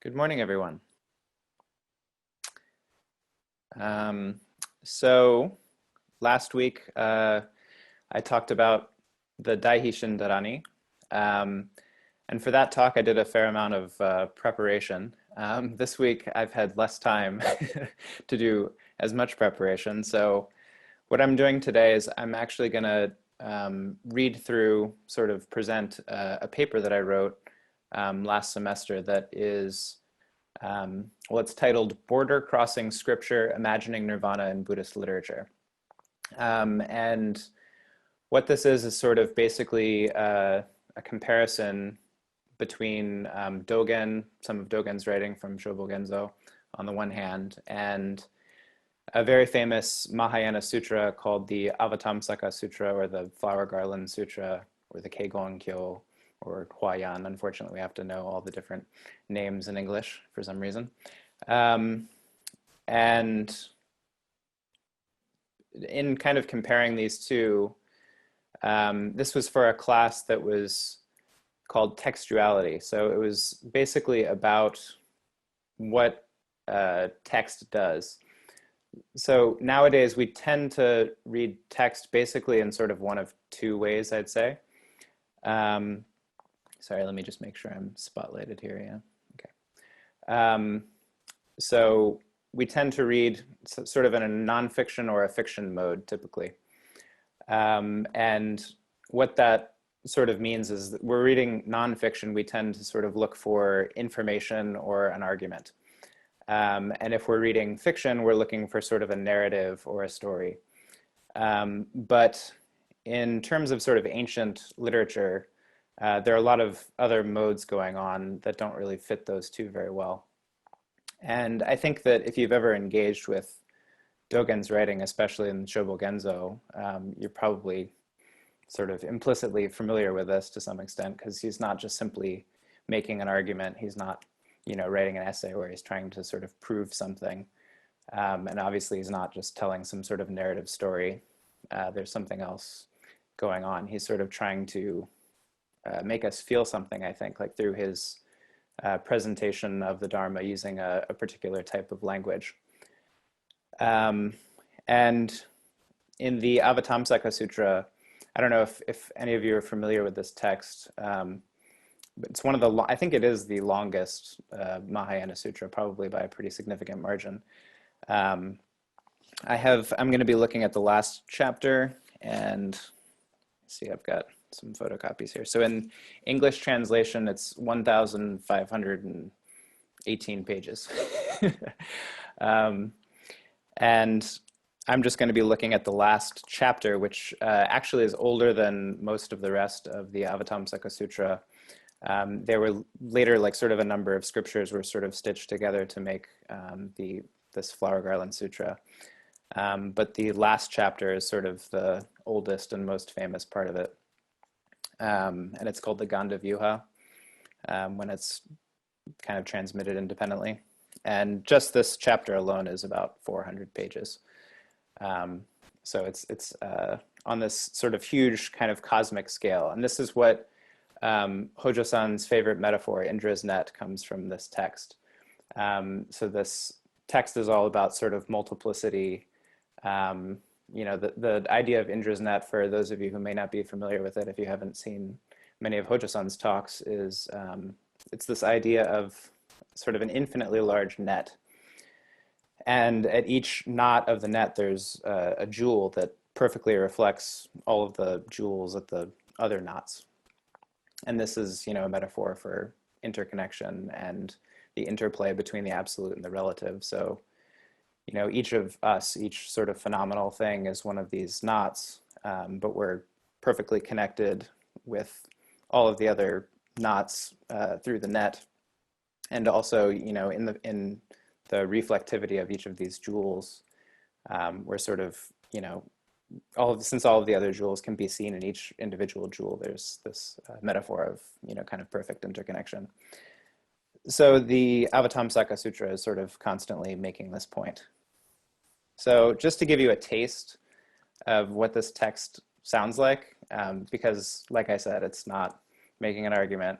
Good morning, everyone. So last week I talked about the Daihishin Dharani, and for that talk I did a fair amount of preparation. This week I've had less time to do as much preparation, so what I'm doing today is I'm actually going to read through, sort of present a paper that I wrote last semester that is well, it's titled Border Crossing Scripture, Imagining Nirvana in Buddhist Literature. And what this is sort of basically a comparison between Dogen, some of Dogen's writing from Shobogenzo on the one hand, and a very famous Mahayana sutra called the Avatamsaka Sutra, or the Flower Garland Sutra, or the Kegon-kyo, or Huayan. Unfortunately, we have to know all the different names in English for some reason. And in kind of comparing these two, this was for a class that was called textuality. So it was basically about what text does. So nowadays we tend to read text basically in sort of one of two ways, I'd say. Sorry, let me just make sure I'm spotlighted here, yeah, okay. So we tend to read sort of in a nonfiction or a fiction mode, typically. And what that sort of means is that we're reading nonfiction, we tend to sort of look for information or an argument. And if we're reading fiction, we're looking for sort of a narrative or a story. But in terms of sort of ancient literature, there are a lot of other modes going on that don't really fit those two very well. And I think that if you've ever engaged with Dogen's writing, especially in Shobogenzo, you're probably sort of implicitly familiar with this to some extent, because he's not just simply making an argument. He's not, writing an essay where he's trying to sort of prove something. And obviously he's not just telling some sort of narrative story. There's something else going on. He's sort of trying to make us feel something, I think, like through his presentation of the Dharma using a particular type of language. And in the Avatamsaka Sutra, I don't know if any of you are familiar with this text, but it's one of the, I think it is the longest Mahayana Sutra, probably by a pretty significant margin. I'm going to be looking at the last chapter, and see, I've got some photocopies here. So in English translation, it's 1,518 pages. And I'm just going to be looking at the last chapter, which actually is older than most of the rest of the Avatamsaka Sutra. There were later, like, sort of a number of scriptures were sort of stitched together to make this Flower Garland Sutra. But the last chapter is sort of the oldest and most famous part of it. And it's called the Ganda Vyuha when it's kind of transmitted independently. And just this chapter alone is about 400 pages. So it's on this sort of huge kind of cosmic scale. And this is what Hojo-san's favorite metaphor, Indra's net, comes from this text. So this text is all about sort of multiplicity. The idea of Indra's net, for those of you who may not be familiar with it, if you haven't seen many of Hojo-san's talks, is it's this idea of sort of an infinitely large net. And at each knot of the net, there's a jewel that perfectly reflects all of the jewels at the other knots. And this is, a metaphor for interconnection and the interplay between the absolute and the relative. So, each of us, each sort of phenomenal thing is one of these knots, but we're perfectly connected with all of the other knots through the net. And also, in the reflectivity of each of these jewels, we're sort of, since all of the other jewels can be seen in each individual jewel, there's this metaphor of, kind of perfect interconnection. So the Avatamsaka Sutra is sort of constantly making this point. So just to give you a taste of what this text sounds like, because like I said, it's not making an argument.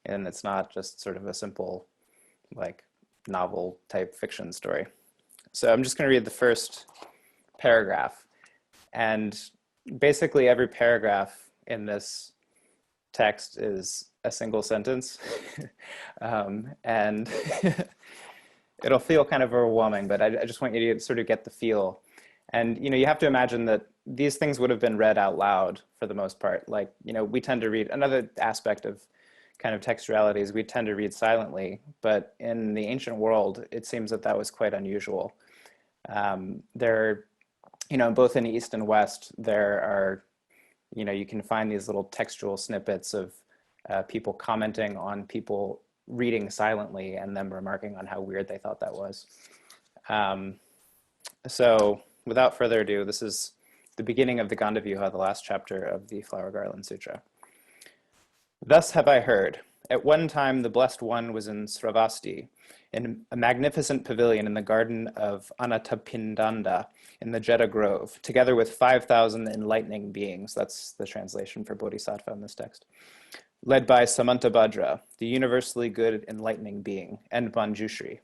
and it's not just sort of a simple, like, novel type fiction story. So I'm just going to read the first paragraph. And basically every paragraph in this text is a single sentence. And it'll feel kind of overwhelming, but I just want you to sort of get the feel. And, you have to imagine that these things would have been read out loud for the most part. Like, we tend to read, another aspect of kind of textuality is we tend to read silently, but in the ancient world, it seems that that was quite unusual. There, both in East and West, there are, you can find these little textual snippets of people commenting on people reading silently and them remarking on how weird they thought that was. So without further ado, this is the beginning of the Gandavyuha, the last chapter of the Flower Garland Sutra. Thus have I heard. At one time, the Blessed One was in Sravasti, in a magnificent pavilion in the garden of Anathapindanda, in the Jeta Grove, together with 5,000 enlightening beings. That's the translation for Bodhisattva in this text. Led by Samatha Buddha, the universally good enlightening being, and Manjushri.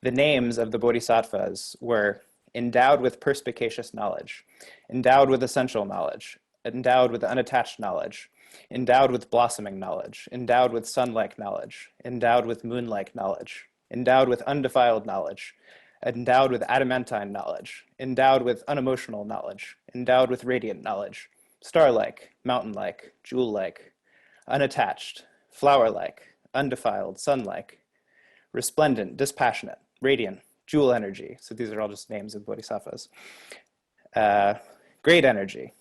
The names of the Bodhisattvas were endowed with perspicacious knowledge, endowed with essential knowledge, endowed with unattached knowledge, endowed with blossoming knowledge, endowed with sun-like knowledge, endowed with moon-like knowledge, endowed with undefiled knowledge, endowed with adamantine knowledge, endowed with unemotional knowledge, endowed with radiant knowledge, star-like, mountain-like, jewel-like, unattached, flower-like, undefiled, sun-like, resplendent, dispassionate, radiant, jewel energy. So these are all just names of bodhisattvas. Great energy,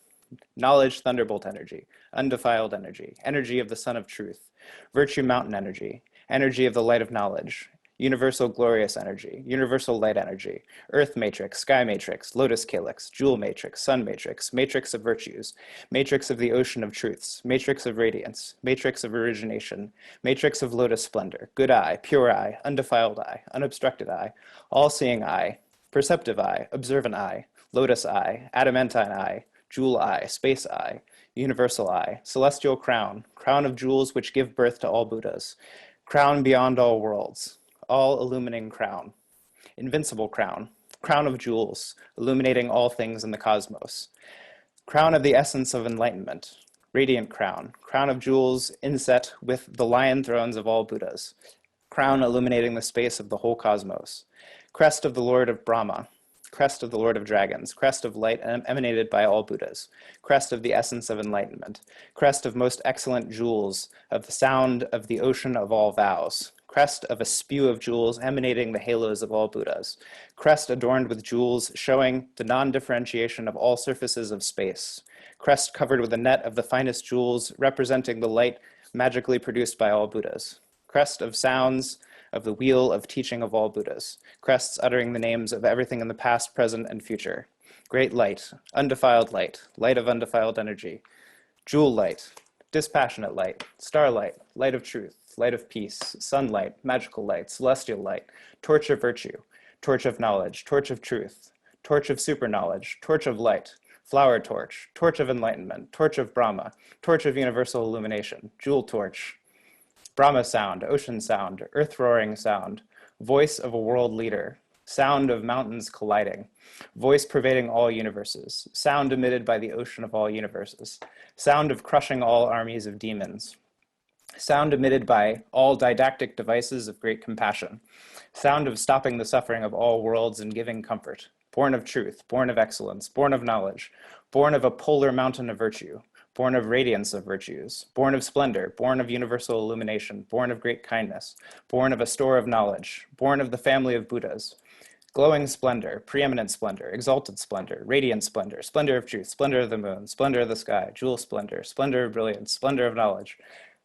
knowledge, thunderbolt energy, undefiled energy, energy of the sun of truth, virtue mountain energy, energy of the light of knowledge, universal glorious energy, universal light energy, earth matrix, sky matrix, lotus calyx, jewel matrix, sun matrix, matrix of virtues, matrix of the ocean of truths, matrix of radiance, matrix of origination, matrix of lotus splendor, good eye, pure eye, undefiled eye, unobstructed eye, all-seeing eye, perceptive eye, observant eye, lotus eye, adamantine eye, jewel eye, space eye, universal eye, celestial crown, crown of jewels which give birth to all Buddhas, crown beyond all worlds, all illumining crown, invincible crown, crown of jewels, illuminating all things in the cosmos, crown of the essence of enlightenment, radiant crown, crown of jewels inset with the lion thrones of all Buddhas, crown illuminating the space of the whole cosmos, crest of the Lord of Brahma, crest of the Lord of Dragons, crest of light emanated by all Buddhas, crest of the essence of enlightenment, crest of most excellent jewels, of the sound of the ocean of all vows, crest of a spew of jewels emanating the halos of all Buddhas, crest adorned with jewels showing the non-differentiation of all surfaces of space, crest covered with a net of the finest jewels representing the light magically produced by all Buddhas, crest of sounds of the wheel of teaching of all Buddhas, crests uttering the names of everything in the past, present, and future, great light, undefiled light, light of undefiled energy, jewel light, dispassionate light, starlight, light of truth, light of peace, sunlight, magical light, celestial light, torch of virtue, torch of knowledge, torch of truth, torch of super knowledge, torch of light, flower torch, torch of enlightenment, torch of Brahma, torch of universal illumination, jewel torch, Brahma sound, ocean sound, earth roaring sound, voice of a world leader, sound of mountains colliding, voice pervading all universes, sound emitted by the ocean of all universes, sound of crushing all armies of demons, sound emitted by all didactic devices of great compassion, sound of stopping the suffering of all worlds and giving comfort, born of truth, born of excellence, born of knowledge, born of a polar mountain of virtue, born of radiance of virtues, born of splendor, born of universal illumination, born of great kindness, born of a store of knowledge, born of the family of Buddhas, glowing splendor, preeminent splendor, exalted splendor, radiant splendor, splendor of truth, splendor of the moon, splendor of the sky, jewel splendor, splendor of brilliance, splendor of knowledge,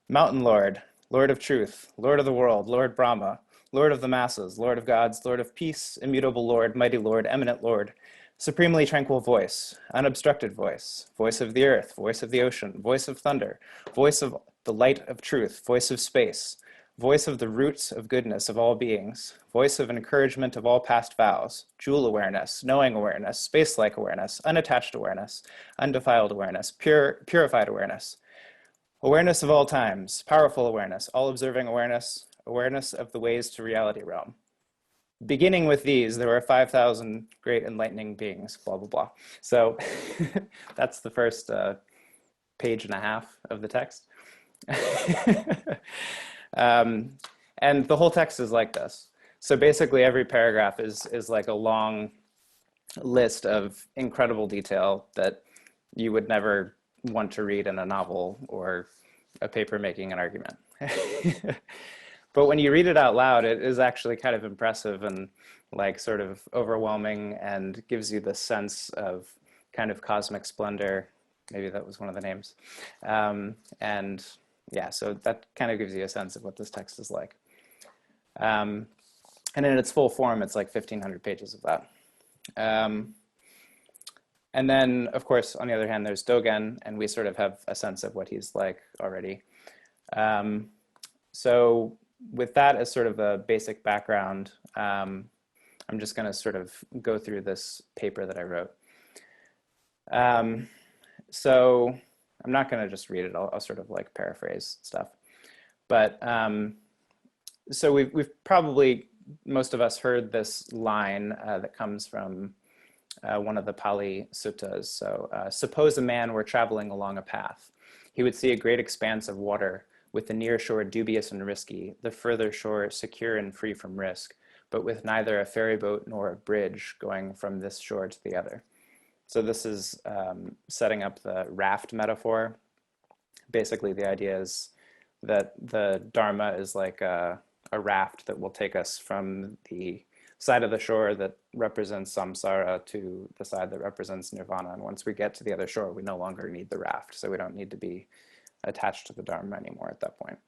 mountain lord, lord of truth, lord of the world, Lord Brahma, Lord of the masses, Lord of gods, Lord of peace, immutable Lord, mighty Lord, eminent Lord, supremely tranquil voice, unobstructed voice, voice of the earth, voice of the ocean, voice of thunder, voice of the light of truth, voice of space, voice of the roots of goodness of all beings, voice of encouragement of all past vows, jewel awareness, knowing awareness, space-like awareness, unattached awareness, undefiled awareness, purified awareness, Awareness of all times, powerful awareness, all observing awareness, awareness of the ways to reality realm. Beginning with these, there were 5,000 great enlightening beings, blah, blah, blah. So that's the first page and a half of the text. And the whole text is like this. So basically every paragraph is like a long list of incredible detail that you would never want to read in a novel or a paper making an argument. But when you read it out loud, it is actually kind of impressive and like sort of overwhelming and gives you this sense of kind of cosmic splendor. Maybe that was one of the names. And yeah, so that kind of gives you a sense of what this text is like. And in its full form, it's like 1,500 pages of that. And then, of course, on the other hand, there's Dogen, and we sort of have a sense of what he's like already. So with that as sort of a basic background, I'm just going to sort of go through this paper that I wrote. So I'm not going to just read it. I'll sort of like paraphrase stuff. But so we've probably, most of us heard this line that comes from one of the Pali suttas. So suppose a man were traveling along a path. He would see a great expanse of water, with the near shore dubious and risky, the further shore secure and free from risk, but with neither a ferry boat nor a bridge going from this shore to the other. So this is setting up the raft metaphor. Basically, the idea is that the Dharma is like a raft that will take us from the side of the shore that represents samsara to the side that represents nirvana. And once we get to the other shore, we no longer need the raft. So we don't need to be attached to the Dharma anymore at that point.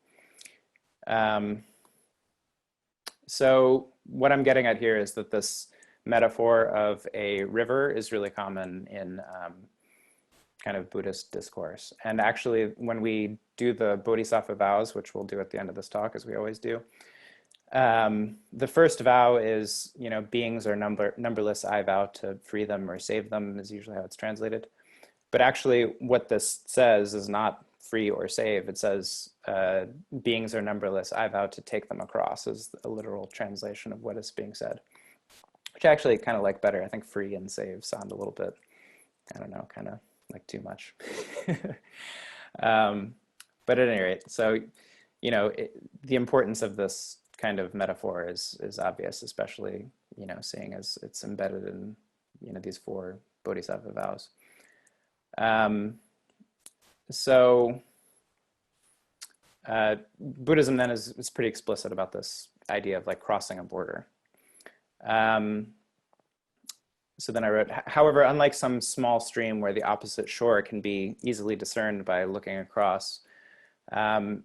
So what I'm getting at here is that this metaphor of a river is really common in kind of Buddhist discourse. And actually, when we do the Bodhisattva vows, which we'll do at the end of this talk, as we always do, the first vow is, you know, beings are numberless, I vow to free them or save them, is usually how it's translated. But actually, what this says is not free or save. It says, beings are numberless, I vow to take them across, is a literal translation of what is being said, which I actually kind of like better. I think free and save sound a little bit, I don't know, kind of like too much. But at any rate, so, you know, the importance of this kind of metaphor is obvious, especially, you know, seeing as it's embedded in, you know, these 4 Bodhisattva vows. So Buddhism then is pretty explicit about this idea of like crossing a border. So then I wrote, however, unlike some small stream where the opposite shore can be easily discerned by looking across,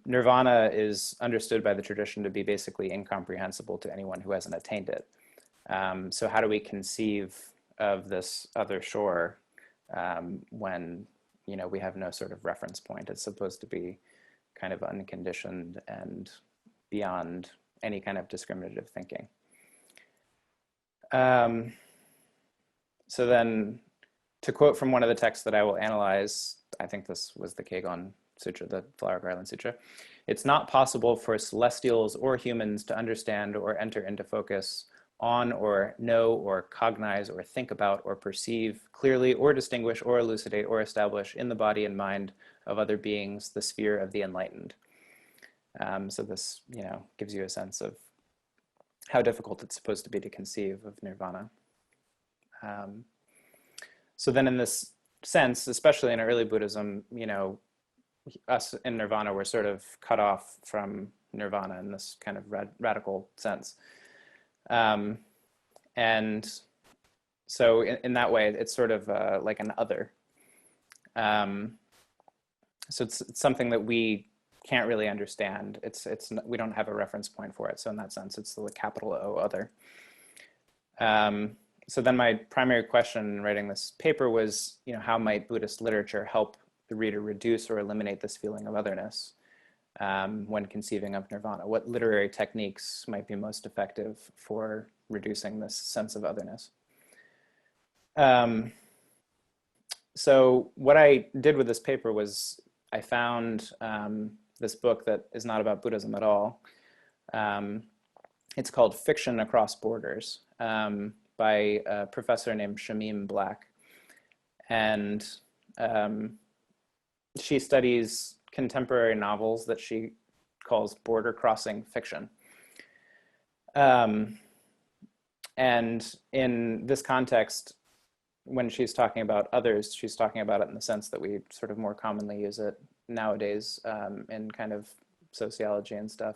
nirvana is understood by the tradition to be basically incomprehensible to anyone who hasn't attained it. So how do we conceive of this other shore when, you know, we have no sort of reference point? It's supposed to be kind of unconditioned and beyond any kind of discriminative thinking. So then, to quote from one of the texts that I will analyze, I think this was the Kegon Sutra, the Flower Garland Sutra. It's not possible for celestials or humans to understand or enter into focus on or know or cognize or think about or perceive clearly or distinguish or elucidate or establish in the body and mind of other beings the sphere of the enlightened. So this, you know, gives you a sense of how difficult it's supposed to be to conceive of nirvana. So then in this sense, especially in early Buddhism, you know, us in nirvana were sort of cut off from nirvana in this kind of radical sense. And so in that way, it's sort of like an other. So it's something that we can't really understand. We don't have a reference point for it. So in that sense, it's the capital O, other. So then my primary question in writing this paper was, you know, how might Buddhist literature help the reader reduce or eliminate this feeling of otherness when conceiving of nirvana? What literary techniques might be most effective for reducing this sense of otherness? So what I did with this paper was I found this book that is not about Buddhism at all. It's called Fiction Across Borders, by a professor named Shamim Black. And she studies contemporary novels that she calls border crossing fiction. And in this context, when she's talking about others, she's talking about it in the sense that we sort of more commonly use it nowadays in kind of sociology and stuff,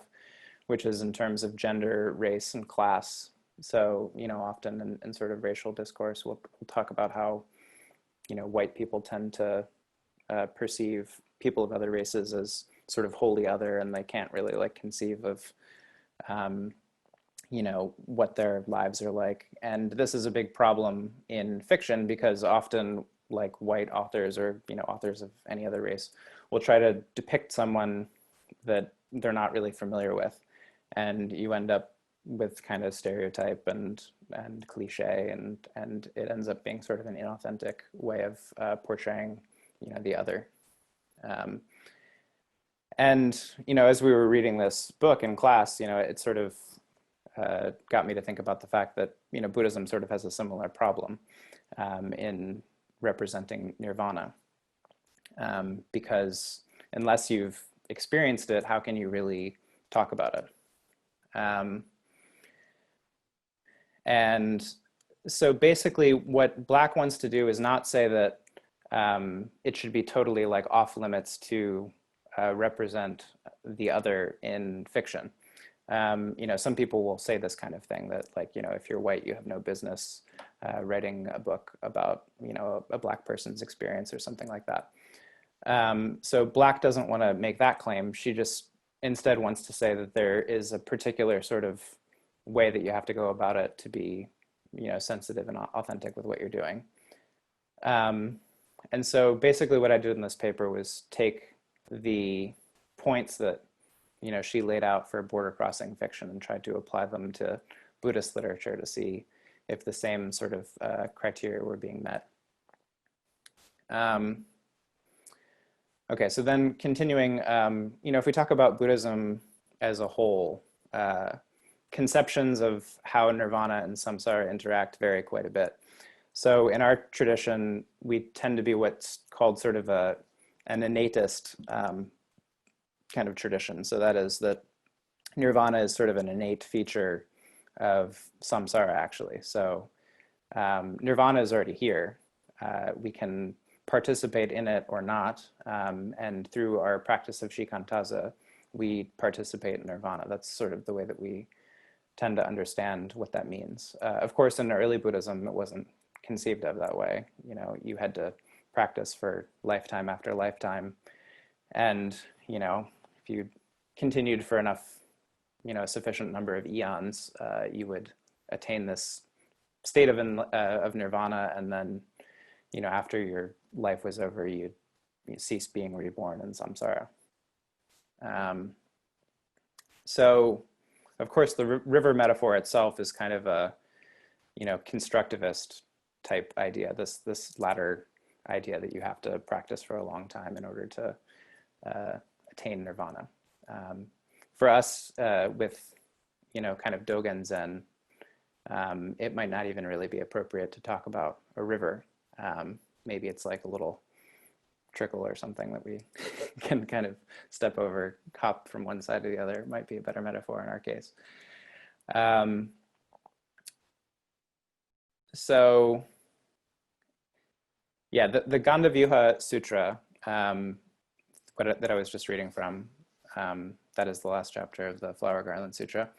which is in terms of gender, race, and class. So, often in sort of racial discourse, we'll talk about how, white people tend to perceive people of other races as sort of wholly other, and they can't really like conceive of, what their lives are like. And this is a big problem in fiction because often like white authors or, authors of any other race will try to depict someone that they're not really familiar with. And you end up with kind of stereotype and cliche, and it ends up being sort of an inauthentic way of portraying, the other. And, as we were reading this book in class, it sort of got me to think about the fact that, Buddhism sort of has a similar problem in representing nirvana. Because unless you've experienced it, how can you really talk about it? And so basically what Black wants to do is not say that it should be totally like off limits to represent the other in fiction. Some people will say this kind of thing that like, if you're white, you have no business writing a book about, a Black person's experience or something like that. So Black doesn't want to make that claim. She just instead wants to say that there is a particular sort of way that you have to go about it to be, sensitive and authentic with what you're doing. And so basically what I did in this paper was take the points that, she laid out for border crossing fiction and tried to apply them to Buddhist literature to see if the same sort of criteria were being met. Okay, so then continuing, if we talk about Buddhism as a whole, conceptions of how nirvana and samsara interact vary quite a bit. So in our tradition, we tend to be what's called sort of an innatist kind of tradition. So that is that nirvana is sort of an innate feature of samsara, actually. So nirvana is already here. We can participate in it or not. And through our practice of shikantaza, we participate in nirvana. That's sort of the way that we tend to understand what that means. Of course, in early Buddhism, it wasn't conceived of that way. You had to practice for lifetime after lifetime. And, if you continued for enough, a sufficient number of eons, you would attain this state of nirvana. And then, after your life was over, you'd cease being reborn in samsara. So, of course, the river metaphor itself is kind of a, constructivist type idea. This latter idea that you have to practice for a long time in order to attain nirvana. For us, with kind of Dogen Zen, it might not even really be appropriate to talk about a river. Maybe it's like a little trickle or something that we can kind of step over, hop from one side to the other. It might be a better metaphor in our case. So yeah, the Gandhavyuha Sutra that I was just reading from, that is the last chapter of the Flower Garland Sutra,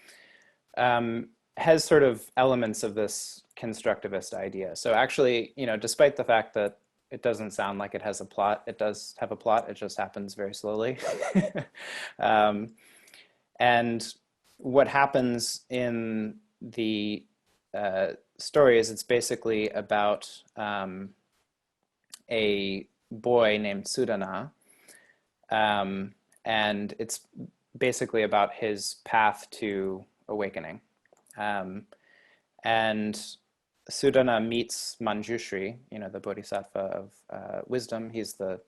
has sort of elements of this constructivist idea. So actually, despite the fact that it doesn't sound like it has a plot, it does have a plot, it just happens very slowly. And what happens in the story is it's basically about a boy named Sudana, and it's basically about his path to awakening. And Sudana meets Manjushri, the bodhisattva of wisdom. He's the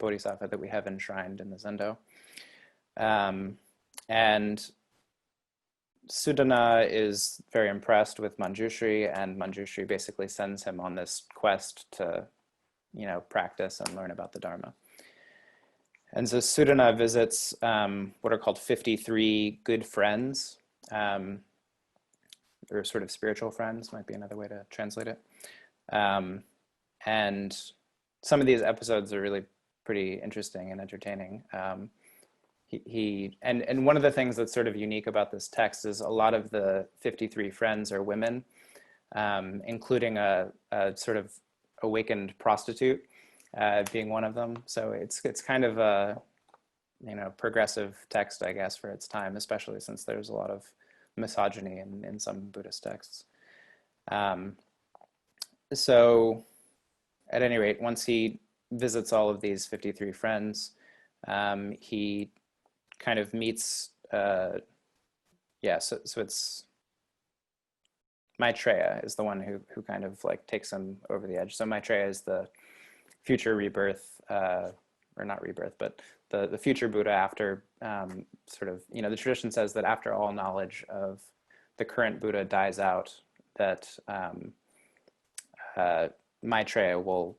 bodhisattva that we have enshrined in the Zendo. And Sudana is very impressed with Manjushri, and Manjushri basically sends him on this quest to, practice and learn about the Dharma. And so Sudana visits what are called 53 good friends, or sort of spiritual friends, might be another way to translate it. And some of these episodes are really pretty interesting and entertaining. And one of the things that's sort of unique about this text is a lot of the 53 friends are women, including a sort of awakened prostitute being one of them. So it's kind of a progressive text, I guess, for its time, especially since there's a lot of misogyny in some Buddhist texts. So at any rate, once he visits all of these 53 friends, he kind of meets, so it's Maitreya is the one who kind of like takes him over the edge. So Maitreya is the future rebirth, or not rebirth, but the future Buddha after sort of, the tradition says that after all knowledge of the current Buddha dies out, that Maitreya will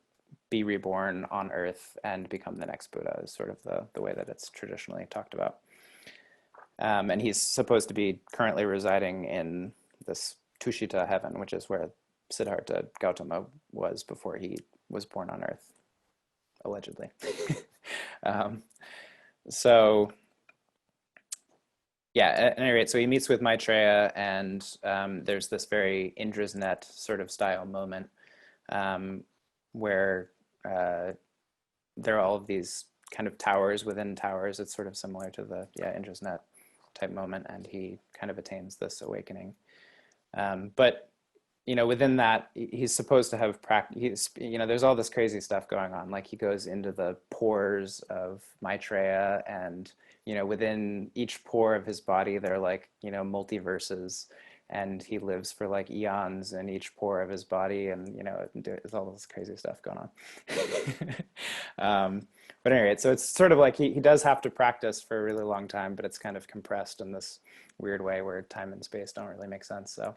be reborn on earth and become the next Buddha, is sort of the way that it's traditionally talked about. And he's supposed to be currently residing in this Tushita heaven, which is where Siddhartha Gautama was before he was born on earth, allegedly. So yeah, at any rate, so he meets with Maitreya, and there's this very Indra's net sort of style moment where there are all of these kind of towers within towers. It's sort of similar to the Indra's net type moment, and he kind of attains this awakening. But within that, he's supposed to have practice. There's all this crazy stuff going on. Like he goes into the pores of Maitreya, and within each pore of his body, there are like multiverses, and he lives for like eons in each pore of his body, and there's all this crazy stuff going on. But anyway, so it's sort of like he does have to practice for a really long time, but it's kind of compressed in this weird way where time and space don't really make sense. So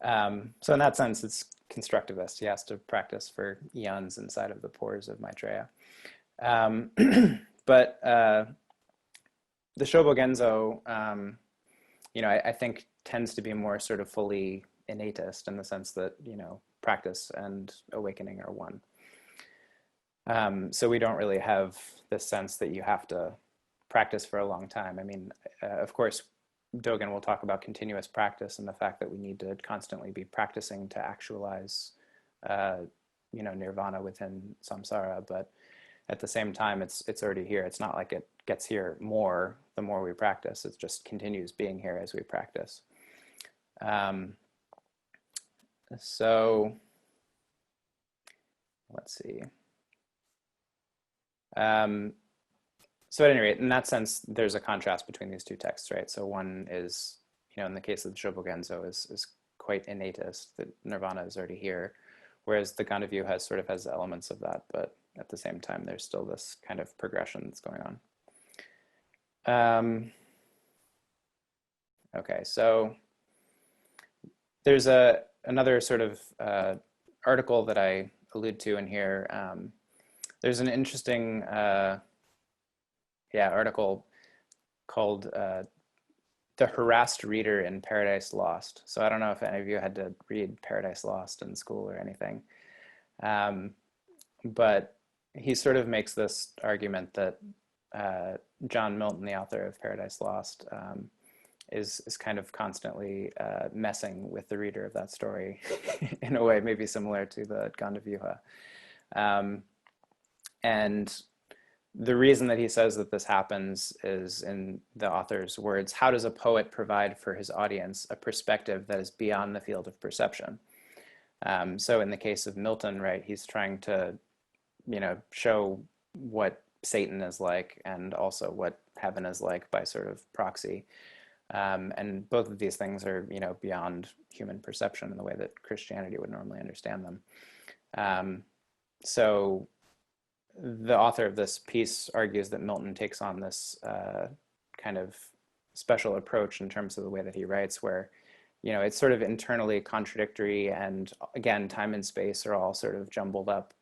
so in that sense, it's constructivist. He has to practice for eons inside of the pores of Maitreya. But the Shobogenzo, I think tends to be more sort of fully innatist in the sense that, practice and awakening are one. So we don't really have this sense that you have to practice for a long time. I mean, of course, Dogen will talk about continuous practice and the fact that we need to constantly be practicing to actualize, nirvana within samsara. But at the same time, it's already here. It's not like it gets here more the more we practice. It just continues being here as we practice. So let's see. So at any rate, in that sense, there's a contrast between these two texts, right? So one is, in the case of the Shobogenzo, is quite innatist, that nirvana is already here, whereas the Gandhavyu has elements of that, but at the same time, there's still this kind of progression that's going on. Okay, so there's another sort of article that I allude to in here. There's an interesting article called The Harassed Reader in Paradise Lost. So I don't know if any of you had to read Paradise Lost in school or anything. But he sort of makes this argument that John Milton, the author of Paradise Lost, is kind of constantly messing with the reader of that story in a way maybe similar to the Gandhavyuha. And the reason that he says that this happens is, in the author's words, how does a poet provide for his audience a perspective that is beyond the field of perception? So in the case of Milton, right, he's trying to, show what Satan is like and also what heaven is like by sort of proxy. And both of these things are, beyond human perception in the way that Christianity would normally understand them. So the author of this piece argues that Milton takes on this kind of special approach in terms of the way that he writes, where, you know, it's sort of internally contradictory, and again, time and space are all sort of jumbled up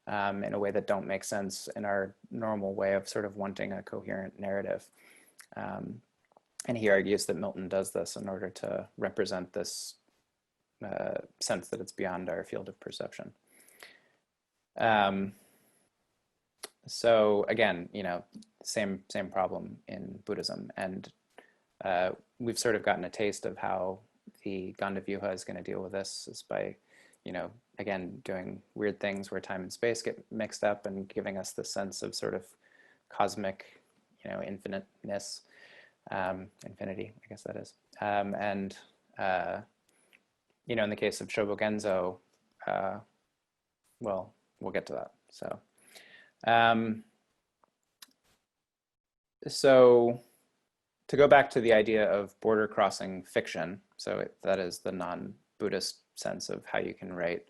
in a way that don't make sense in our normal way of sort of wanting a coherent narrative. And he argues that Milton does this in order to represent this sense that it's beyond our field of perception. So again, you know, same problem in Buddhism, and we've sort of gotten a taste of how the Gandavyuha is going to deal with this, is by, you know, again, doing weird things where time and space get mixed up and giving us the sense of sort of cosmic, you know, infiniteness, infinity, I guess that is. And, you know, in the case of Shobogenzo, well, we'll get to that. So, so to go back to the idea of border crossing fiction, so that is the non-Buddhist sense of how you can write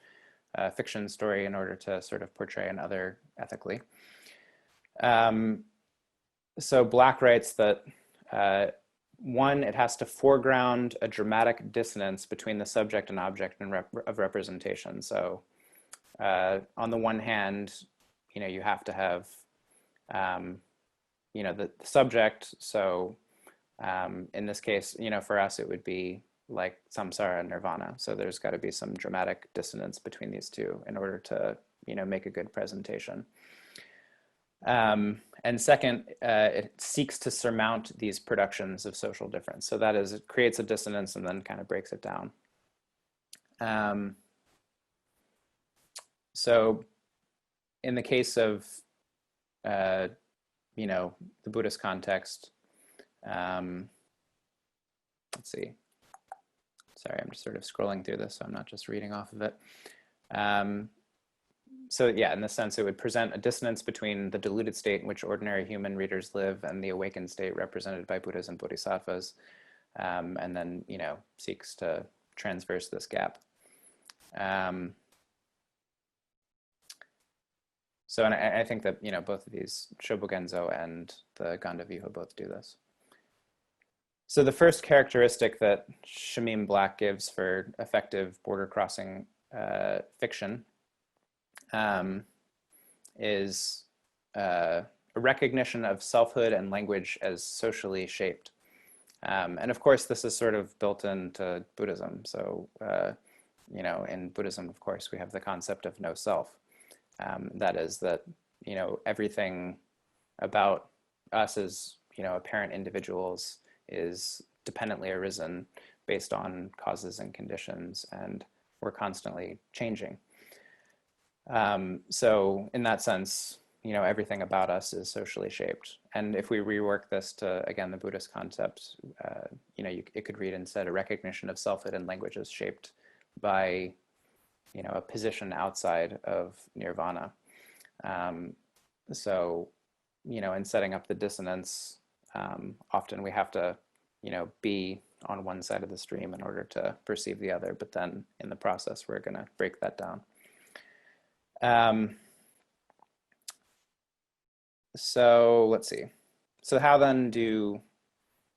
a fiction story in order to sort of portray another ethically. So Black writes that one, it has to foreground a dramatic dissonance between the subject and object of representation. So on the one hand, you know, you have to have, you know, the subject. So in this case, you know, for us, it would be like samsara and nirvana. So there's got to be some dramatic dissonance between these two in order to, you know, make a good presentation. And second, it seeks to surmount these productions of social difference. So that is, it creates a dissonance and then kind of breaks it down. So in the case of, you know, the Buddhist context, let's see. Sorry, I'm just sort of scrolling through this, so I'm not just reading off of it. So yeah, in this sense, it would present a dissonance between the deluded state in which ordinary human readers live and the awakened state represented by Buddhas and Bodhisattvas, and then, you know, seeks to transverse this gap. So, and I think that, you know, both of these, Shobogenzo and the Gandavyuha, both do this. So the first characteristic that Shamim Black gives for effective border crossing fiction is a recognition of selfhood and language as socially shaped. And of course, this is sort of built into Buddhism. So, you know, in Buddhism, of course, we have the concept of no self. That is that, you know, everything about us as, you know, apparent individuals is dependently arisen based on causes and conditions, and we're constantly changing. So in that sense, you know, everything about us is socially shaped. And if we rework this to, again, the Buddhist concept, you know, it could read instead, a recognition of selfhood and language is shaped by, you know, a position outside of nirvana. So, you know, in setting up the dissonance, often we have to, you know, be on one side of the stream in order to perceive the other, but then in the process, we're going to break that down. So let's see. So how then do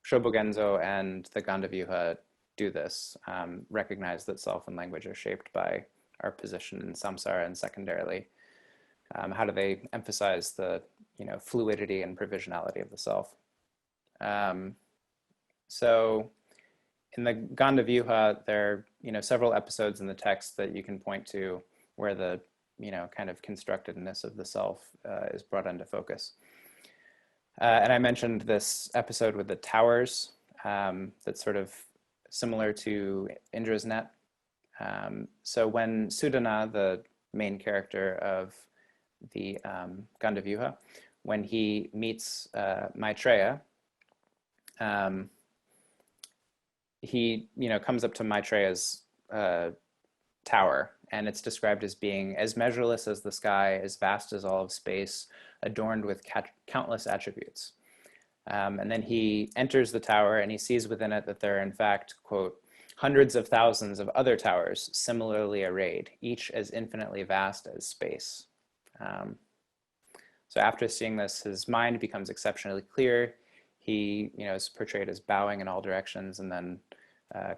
Shobogenzo and the Gandavyuha do this? Recognize that self and language are shaped by our position in samsara, and secondarily, how do they emphasize the, you know, fluidity and provisionality of the self? So in the Gandavyuha, there are, you know, several episodes in the text that you can point to where the, you know, kind of constructedness of the self is brought into focus. And I mentioned this episode with the towers that's sort of similar to Indra's net. So when Sudana, the main character of the Gandavyuha, when he meets Maitreya, he, you know, comes up to Maitreya's tower, and it's described as being as measureless as the sky, as vast as all of space, adorned with countless attributes. And then he enters the tower and he sees within it that there are in fact, quote, hundreds of thousands of other towers similarly arrayed, each as infinitely vast as space. So after seeing this, his mind becomes exceptionally clear. He, is portrayed as bowing in all directions, and then,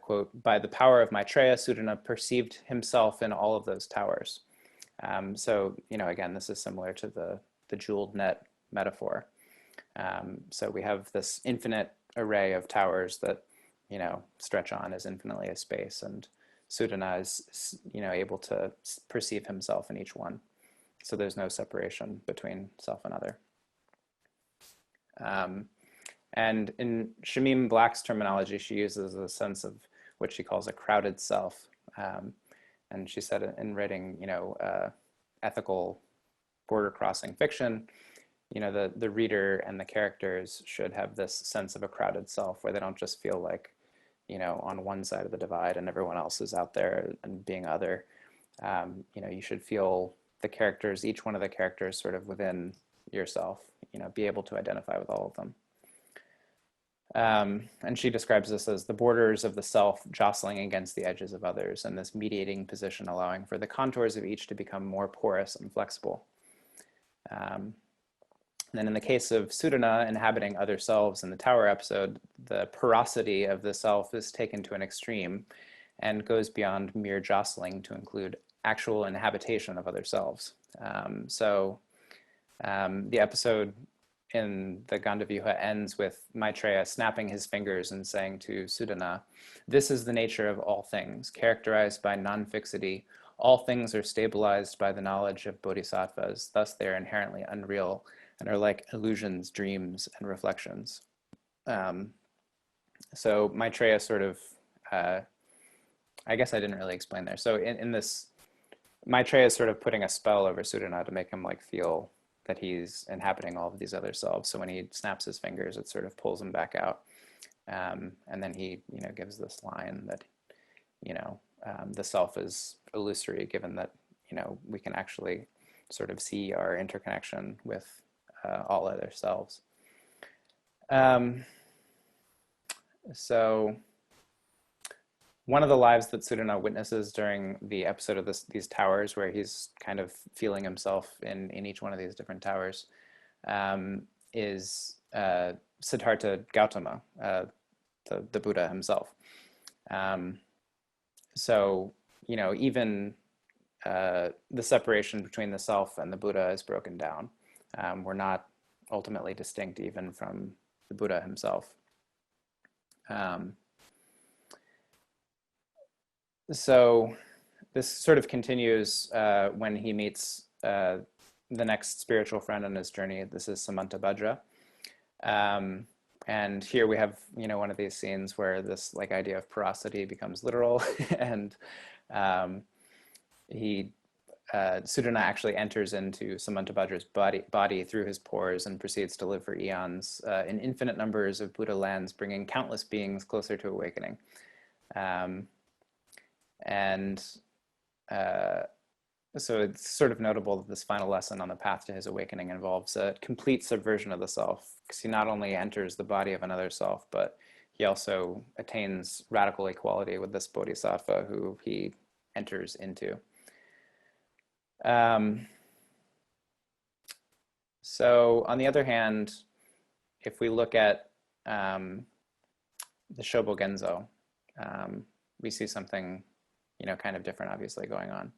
quote, by the power of Maitreya, Sudana perceived himself in all of those towers. So, again, this is similar to the jeweled net metaphor. So we have this infinite array of towers that, stretch on as infinitely as space, and Sudana is, able to perceive himself in each one. So there's no separation between self and other. And in Shamim Black's terminology, she uses a sense of what she calls a crowded self. And she said in writing, ethical border crossing fiction, the reader and the characters should have this sense of a crowded self where they don't just feel like, on one side of the divide and everyone else is out there and being other. You should feel the characters, each one of the characters sort of within yourself, be able to identify with all of them. And she describes this as the borders of the self jostling against the edges of others, and this mediating position allowing for the contours of each to become more porous and flexible. Then in the case of Sudana inhabiting other selves in the tower episode, the porosity of the self is taken to an extreme and goes beyond mere jostling to include actual inhabitation of other selves. The episode in the Gandavyuha ends with Maitreya snapping his fingers and saying to Sudana, "This is the nature of all things, characterized by non-fixity. All things are stabilized by the knowledge of bodhisattvas, thus they are inherently unreal and are like illusions, dreams, and reflections." So Maitreya sort of, I guess I didn't really explain there. So in this, Maitreya is sort of putting a spell over Sudana to make him like feel that he's inhabiting all of these other selves. So when he snaps his fingers, it sort of pulls him back out. And then he, gives this line that, the self is illusory, given that, we can actually sort of see our interconnection with all other selves. So one of the lives that Sudana witnesses during the episode of these towers, where he's kind of feeling himself in each one of these different towers, is Siddhartha Gautama, the Buddha himself. So, even the separation between the self and the Buddha is broken down. We're not ultimately distinct even from the Buddha himself. So this sort of continues when he meets the next spiritual friend on his journey. This is Samatha Buddha. And here we have, one of these scenes where this like idea of porosity becomes literal, and Sudana actually enters into Samatha Buddha's body through his pores and proceeds to live for eons in infinite numbers of Buddha lands, bringing countless beings closer to awakening. So it's sort of notable that this final lesson on the path to his awakening involves a complete subversion of the self, because he not only enters the body of another self, but he also attains radical equality with this bodhisattva who he enters into. So on the other hand, if we look at the Shobogenzo, we see something, kind of different, obviously, going on.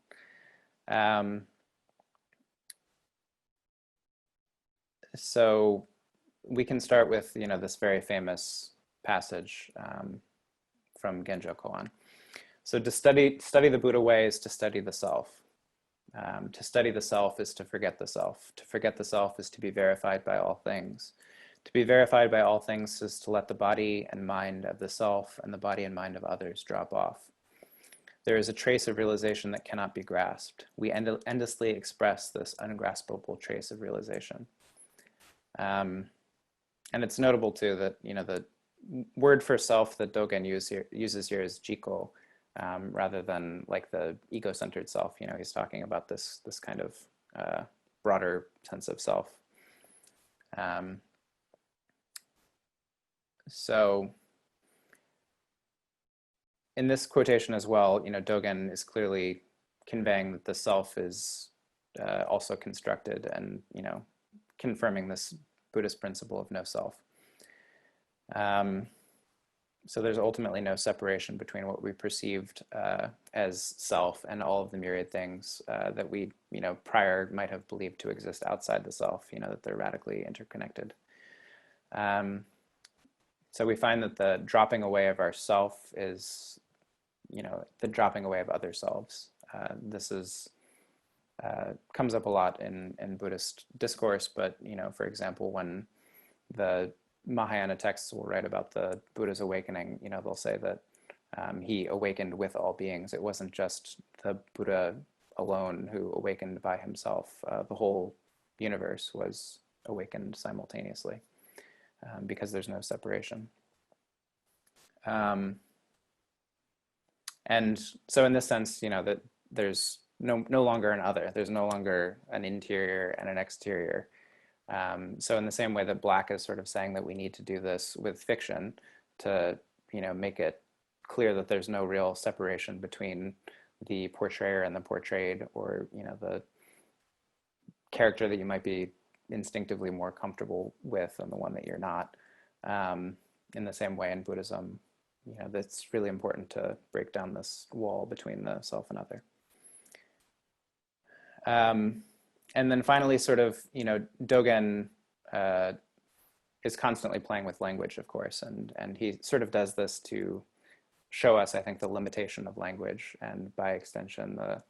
So we can start with, this very famous passage from Genjo Koan. So to study the Buddha way is to study the self. To study the self is to forget the self. To forget the self is to be verified by all things. To be verified by all things is to let the body and mind of the self and the body and mind of others drop off. There is a trace of realization that cannot be grasped. We endlessly express this ungraspable trace of realization. And it's notable too that, the word for self that Dogen uses here is jiko, rather than like the ego-centered self. He's talking about this kind of broader sense of self. So in this quotation as well, Dogen is clearly conveying that the self is also constructed and, confirming this Buddhist principle of no self. So there's ultimately no separation between what we perceived as self and all of the myriad things that we, prior might have believed to exist outside the self, that they're radically interconnected. So we find that the dropping away of our self is, the dropping away of other selves. This is comes up a lot in Buddhist discourse, but, for example, when the Mahayana texts will write about the Buddha's awakening, they'll say that he awakened with all beings. It wasn't just the Buddha alone who awakened by himself. The whole universe was awakened simultaneously because there's no separation. And so in this sense, that there's no longer an other. There's no longer an interior and an exterior. So in the same way that Black is sort of saying that we need to do this with fiction to, make it clear that there's no real separation between the portrayer and the portrayed, or, the character that you might be instinctively more comfortable with and the one that you're not. In the same way in Buddhism, that's really important to break down this wall between the self and other. And then finally, sort of, Dogen is constantly playing with language, of course, and he sort of does this to show us, I think, the limitation of language, and by extension, the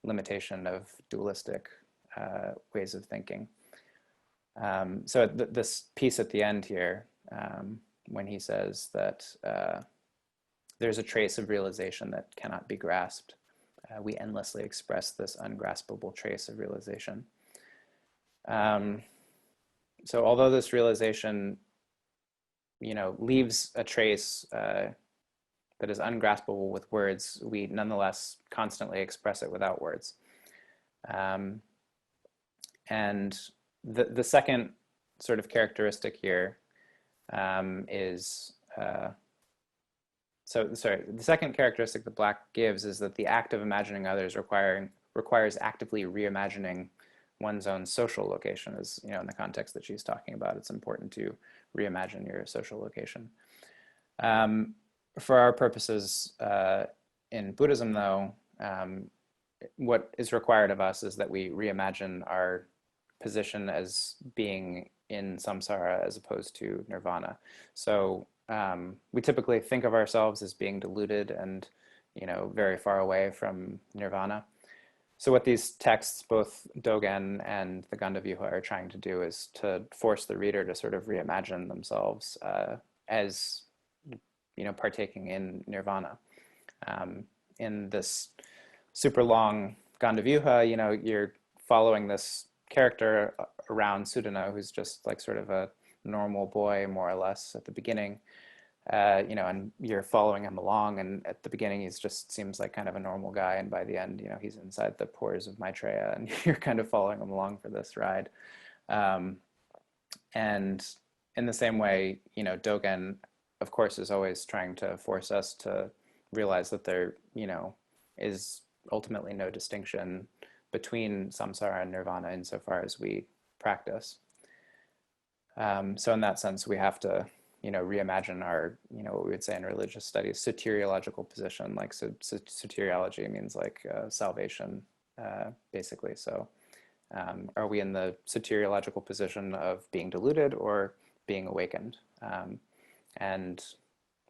limitation of dualistic ways of thinking. So this piece at the end here, when he says that there's a trace of realization that cannot be grasped, we endlessly express this ungraspable trace of realization. So although this realization, leaves a trace that is ungraspable with words, we nonetheless constantly express it without words. And the second sort of characteristic here is, the second characteristic that Black gives is that the act of imagining others requires actively reimagining one's own social location. As in the context that she's talking about, it's important to reimagine your social location. For our purposes in Buddhism, though, what is required of us is that we reimagine our position as being in samsara as opposed to nirvana. So we typically think of ourselves as being deluded and, very far away from nirvana. So what these texts, both Dogen and the Gandavyuha, are trying to do is to force the reader to sort of reimagine themselves as, partaking in nirvana. In this super long Gandavyuha, you're following this character around Sudana, who's just like sort of a normal boy, more or less, at the beginning. And you're following him along, and at the beginning he's just seems like kind of a normal guy, and by the end, he's inside the pores of Maitreya, and you're kind of following him along for this ride. And in the same way, Dogen, of course, is always trying to force us to realize that there, is ultimately no distinction between samsara and nirvana insofar as we practice. So in that sense, we have to, reimagine our, what we would say in religious studies, soteriological position. Like soteriology means like salvation, basically. So are we in the soteriological position of being deluded or being awakened? And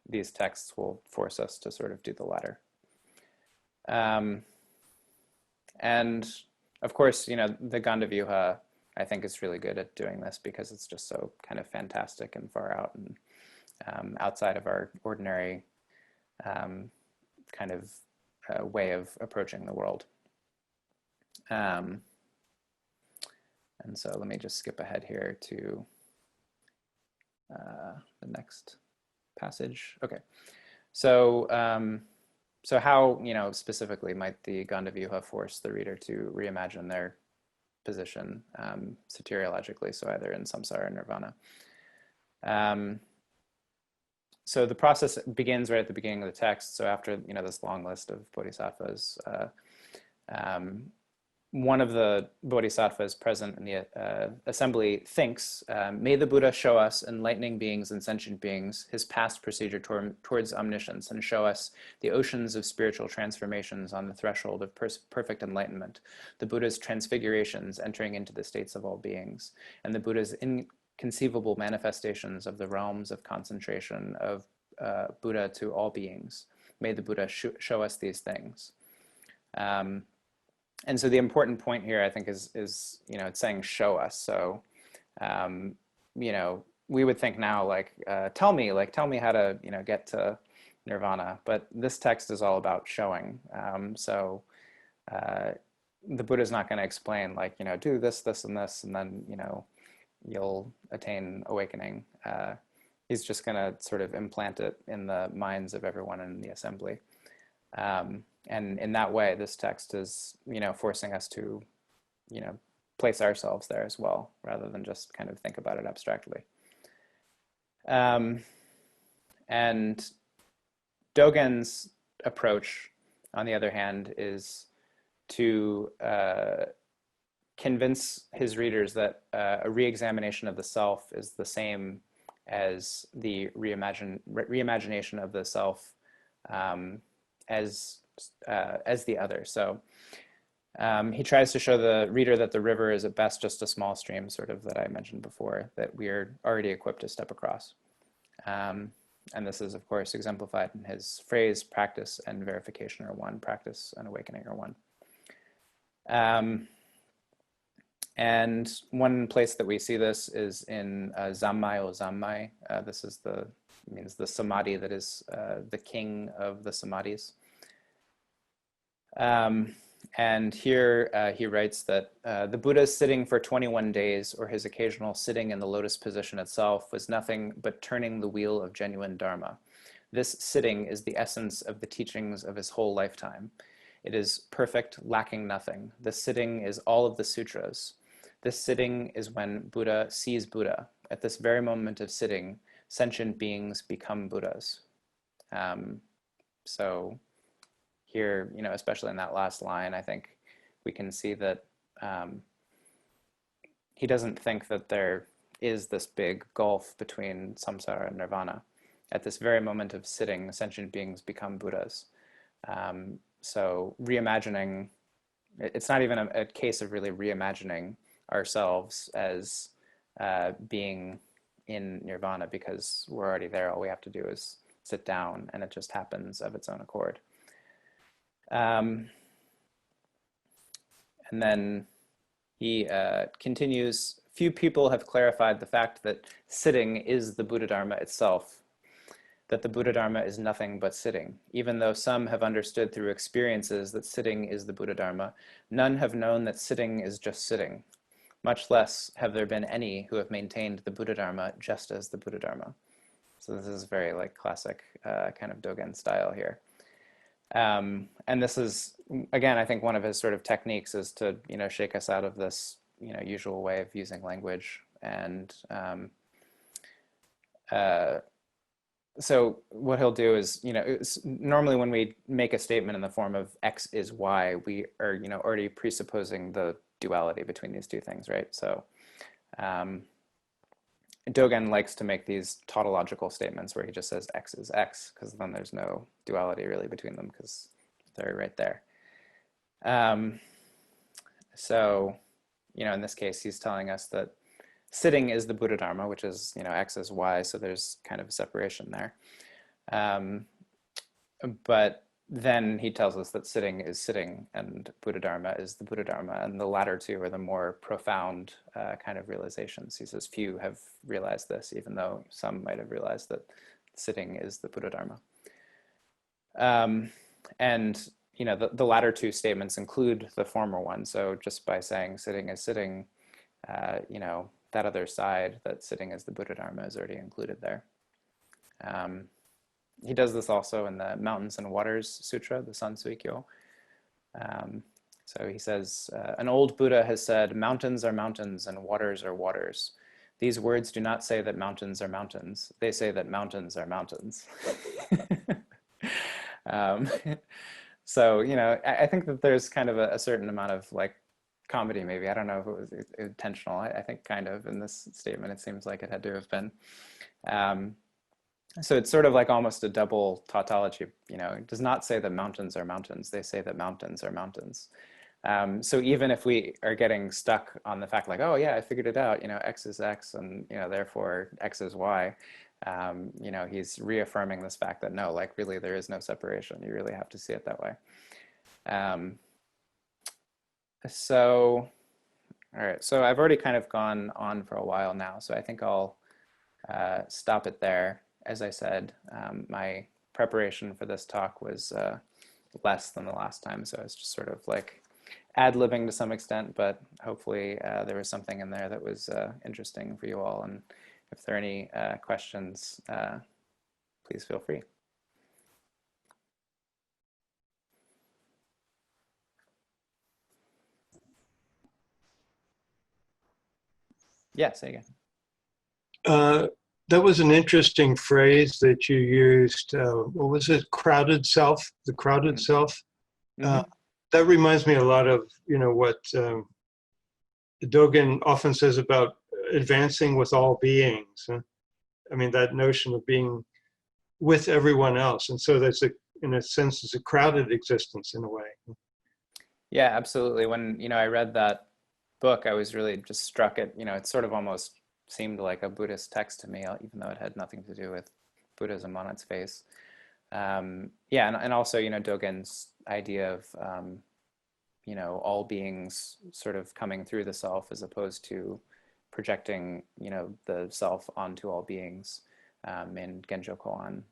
these texts will force us to sort of do the latter. And of course, the Gandavyuha, I think, is really good at doing this because it's just so kind of fantastic and far out and outside of our ordinary kind of way of approaching the world. And so let me just skip ahead here to the next passage. Okay, so so how, specifically might the Gandavyuha force the reader to reimagine their position soteriologically, so either in samsara or nirvana? So the process begins right at the beginning of the text. So after, this long list of bodhisattvas, one of the bodhisattvas present in the assembly thinks, may the Buddha show us, enlightening beings and sentient beings, his past procedure towards omniscience, and show us the oceans of spiritual transformations on the threshold of perfect enlightenment, the Buddha's transfigurations entering into the states of all beings, and the Buddha's inconceivable manifestations of the realms of concentration of Buddha to all beings. May the Buddha show us these things. And so the important point here, I think, is it's saying show us. So, we would think now, like, tell me how to, get to nirvana. But this text is all about showing. So the Buddha's not going to explain, like, do this, this, and this, and then, you'll attain awakening. He's just going to sort of implant it in the minds of everyone in the assembly. And in that way, this text is, forcing us to, place ourselves there as well, rather than just kind of think about it abstractly. And Dogen's approach, on the other hand, is to convince his readers that a re-examination of the self is the same as the reimagination of the self as the other. So he tries to show the reader that the river is at best just a small stream, sort of, that I mentioned before, that we're already equipped to step across. And this is, of course, exemplified in his phrase, practice and verification are one, practice and awakening are one. And one place that we see this is in Zammai o Zammai. This is means the samadhi that is the king of the samadhis. And here he writes that the Buddha's sitting for 21 days, or his occasional sitting in the lotus position itself, was nothing but turning the wheel of genuine Dharma. This sitting is the essence of the teachings of his whole lifetime. It is perfect, lacking nothing. The sitting is all of the sutras. This sitting is when Buddha sees Buddha. At this very moment of sitting, sentient beings become Buddhas. So here, especially in that last line, I think we can see that he doesn't think that there is this big gulf between samsara and nirvana. At this very moment of sitting, sentient beings become Buddhas. So reimagining, it's not even a case of really reimagining ourselves as being in nirvana, because we're already there. All we have to do is sit down, and it just happens of its own accord. And then he continues, few people have clarified the fact that sitting is the Buddha Dharma itself, that the Buddha Dharma is nothing but sitting. Even though some have understood through experiences that sitting is the Buddha Dharma, none have known that sitting is just sitting. Much less have there been any who have maintained the Buddha Dharma just as the Buddha Dharma. So this is very classic kind of Dogen style here. And this is, again, I think one of his sort of techniques is to, shake us out of this, usual way of using language. And so what he'll do is, normally when we make a statement in the form of X is Y, we are, already presupposing the duality between these two things, right? So Dogen likes to make these tautological statements where he just says X is X, because then there's no duality really between them, because they're right there. So, in this case, he's telling us that sitting is the Buddha Dharma, which is, X is Y, so there's kind of a separation there. But then he tells us that sitting is sitting, and Buddha Dharma is the Buddha Dharma, and the latter two are the more profound kind of realizations. He says few have realized this, even though some might have realized that sitting is the Buddha Dharma. And the latter two statements include the former one. So just by saying sitting is sitting, that other side, that sitting is the Buddha Dharma, is already included there. He does this also in the Mountains and Waters Sutra, the Sun Suikyo. So he says, an old Buddha has said, mountains are mountains and waters are waters. These words do not say that mountains are mountains. They say that mountains are mountains. So, I think that there's kind of a certain amount of comedy, maybe. I don't know if it was intentional. I think kind of in this statement, it seems like it had to have been. So it's sort of like almost a double tautology. It does not say that mountains are mountains. They say that mountains are mountains. So even if we are getting stuck on the fact like, oh yeah, I figured it out, X is X and, therefore X is Y, he's reaffirming this fact that no, like really there is no separation. You really have to see it that way. So, all right, so I've already kind of gone on for a while now, so I think I'll stop it there. As I said, my preparation for this talk was less than the last time, so it's just sort of like ad-libbing to some extent, but hopefully there was something in there that was interesting for you all, and if there are any questions, please feel free. Yeah, say again. That was an interesting phrase that you used. What was it? Crowded self, the crowded self. That reminds me a lot of, what Dogen often says about advancing with all beings. I mean, that notion of being with everyone else. And so that's in a sense, it's a crowded existence in a way. Yeah, absolutely. When, I read that book, I was really just struck at, it sort of almost seemed like a Buddhist text to me, even though it had nothing to do with Buddhism on its face. Yeah, and also, Dogen's idea of, all beings sort of coming through the self as opposed to projecting, the self onto all beings in Genjo Koan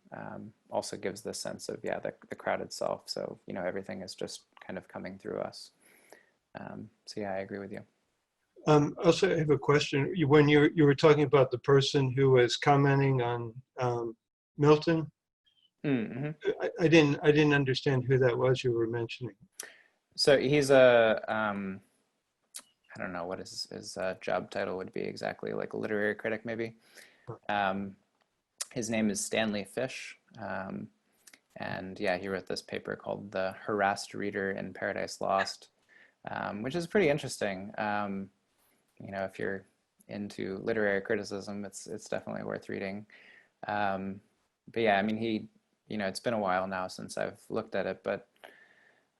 also gives this sense of, yeah, the crowded self. So, everything is just kind of coming through us. So yeah, I agree with you. Also, I have a question. When you were talking about the person who was commenting on Milton, I didn't understand who that was you were mentioning. So he's a I don't know what his job title would be exactly, like a literary critic maybe. His name is Stanley Fish, and yeah, he wrote this paper called "The Harassed Reader in Paradise Lost," which is pretty interesting. If you're into literary criticism, it's definitely worth reading. But yeah, I mean, it's been a while now since I've looked at it, but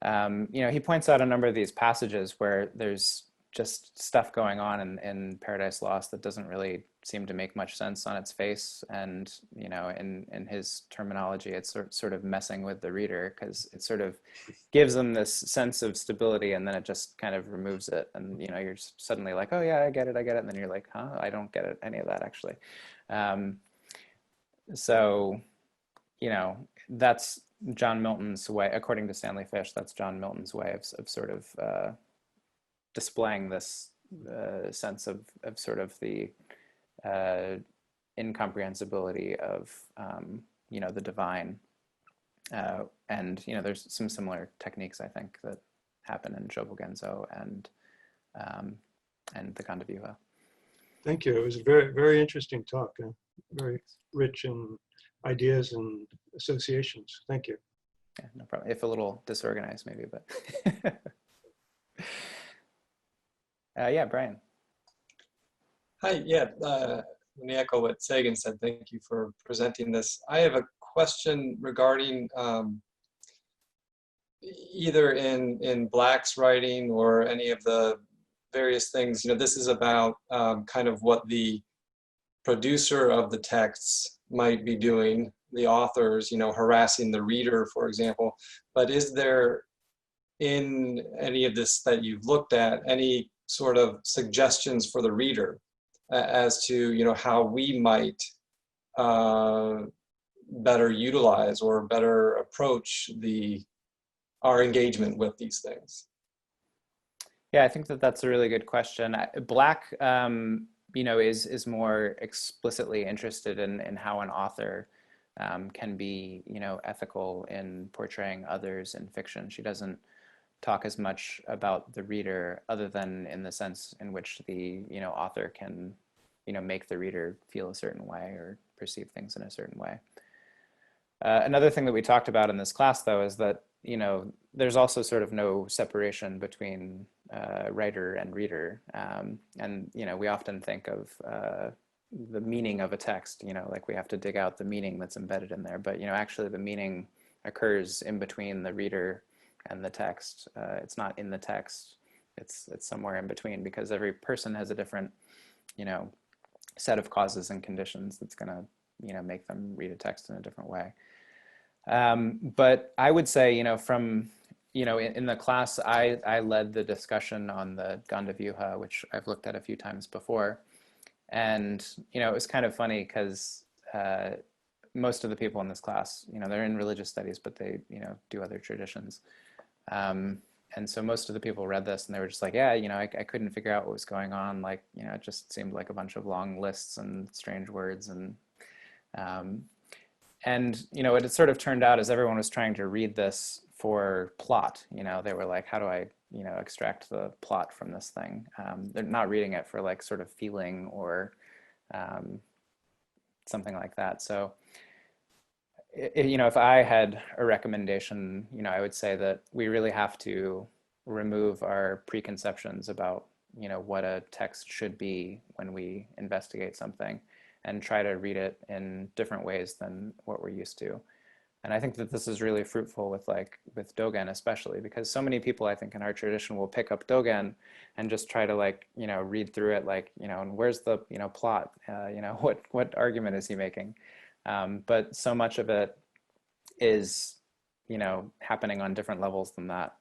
he points out a number of these passages where there's just stuff going on in Paradise Lost that doesn't really seem to make much sense on its face, and in his terminology, it's sort of messing with the reader because it sort of gives them this sense of stability, and then it just kind of removes it, and you're suddenly like, oh yeah, I get it, and then you're like, huh, I don't get any of that actually. So that's John Milton's way, according to Stanley Fish, that's John Milton's way of sort of displaying this sense of sort of the incomprehensibility of the divine, and there's some similar techniques I think that happen in Shobogenzo and the Kanda Vyuha. Thank you. It was a very, very interesting talk. Very rich in ideas and associations. Thank you. Yeah, no problem. If a little disorganized maybe, but yeah, Brian. Hi, yeah, let me echo what Sagan said. Thank you for presenting this. I have a question regarding either in Black's writing or any of the various things. This is about kind of what the producer of the texts might be doing, the authors, harassing the reader, for example. But is there in any of this that you've looked at any sort of suggestions for the reader as to how we might better utilize or better approach our engagement with these things? Yeah, I think that's a really good question. Black, is more explicitly interested in how an author can be, ethical in portraying others in fiction. She doesn't talk as much about the reader, other than in the sense in which the author can make the reader feel a certain way or perceive things in a certain way. Another thing that we talked about in this class, though, is that you know, there's also sort of no separation between writer and reader. And, you know, we often think of the meaning of a text, you know, like we have to dig out the meaning that's embedded in there. But, you know, actually the meaning occurs in between the reader and the text. It's not in the text. It's somewhere in between, because every person has a different, you know, set of causes and conditions that's going to, you know, make them read a text in a different way. But I would say, you know, from, you know, in the class, I led the discussion on the Gandavyuha, which I've looked at a few times before. And, you know, it was kind of funny because most of the people in this class, you know, they're in religious studies, but they, you know, do other traditions. And so most of the people read this and they were just like, yeah, you know, I couldn't figure out what was going on. Like, you know, it just seemed like a bunch of long lists and strange words. And, you know, what it sort of turned out is everyone was trying to read this for plot. You know, they were like, how do I, you know, extract the plot from this thing? They're not reading it for like sort of feeling or something like that. So, you know, if I had a recommendation, you know, I would say that we really have to remove our preconceptions about, you know, what a text should be when we investigate something, and try to read it in different ways than what we're used to. And I think that this is really fruitful with Dogen especially, because so many people I think in our tradition will pick up Dogen and just try to like, you know, read through it like, you know, and where's the, you know, plot, you know, what argument is he making? But so much of it is, you know, happening on different levels than that.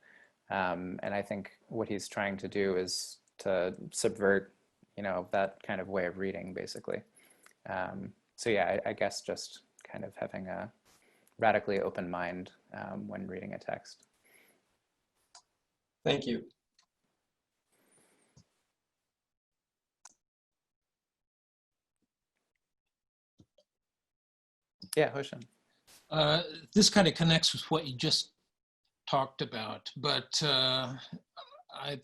And I think what he's trying to do is to subvert, you know, that kind of way of reading basically. So yeah, I guess just kind of having a radically open mind when reading a text. Thank you. Yeah, Hoshin. This kind of connects with what you just talked about, but I've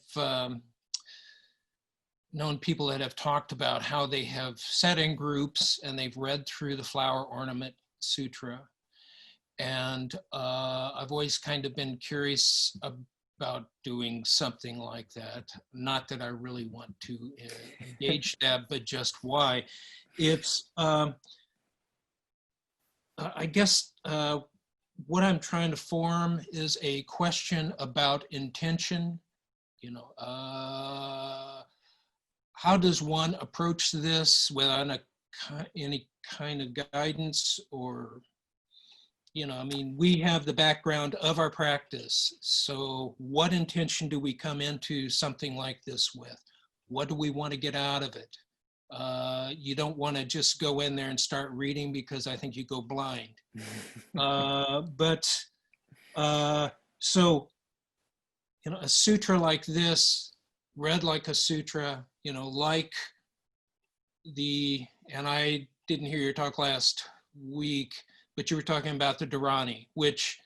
known people that have talked about how they have sat in groups and they've read through the Flower Ornament Sutra. And I've always kind of been curious about doing something like that. Not that I really want to engage that, but just why. It's, I guess what I'm trying to form is a question about intention. You know, how does one approach this without any kind of guidance? Or, you know, I mean, we have the background of our practice. So what intention do we come into something like this with? What do we want to get out of it? You don't want to just go in there and start reading, because I think you go blind. So, you know, a sutra like this, read like a sutra, you know, like and I didn't hear your talk last week, but you were talking about the Dharani, which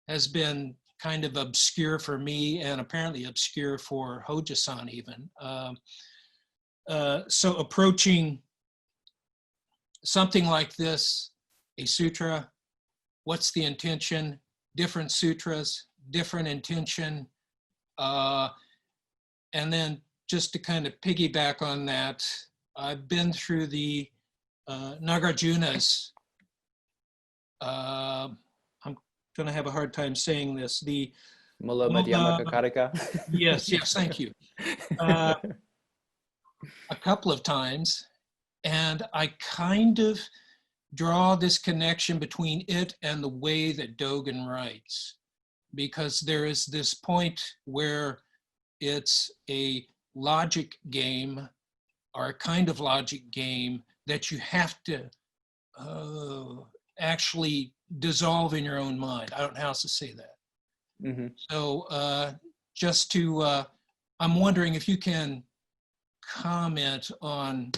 has been kind of obscure for me and apparently obscure for Hoja-san even. So approaching something like this, a sutra, what's the intention? Different sutras, different intention. And then just to kind of piggyback on that, I've been through the Nagarjuna's, I'm going to have a hard time saying this, the Mulo Madhyamaka Karika. Yes, thank you. A couple of times, and I kind of draw this connection between it and the way that Dogen writes, because there is this point where it's a logic game, or a kind of logic game, that you have to actually dissolve in your own mind. I don't know how else to say that. Mm-hmm. So just to, I'm wondering if you can comment on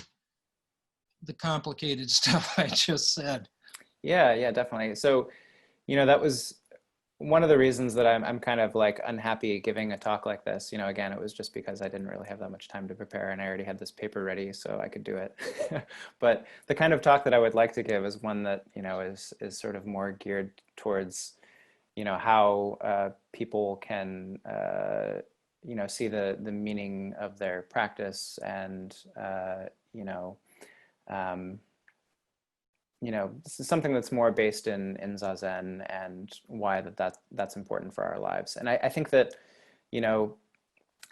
the complicated stuff I just said. Yeah, definitely. So, you know, that was one of the reasons that I'm kind of like unhappy giving a talk like this. You know, again, it was just because I didn't really have that much time to prepare, and I already had this paper ready so I could do it. But the kind of talk that I would like to give is one that, you know, is sort of more geared towards, how people can, see the meaning of their practice, and, this is something that's more based in Zazen, and why that's important for our lives. And I think that,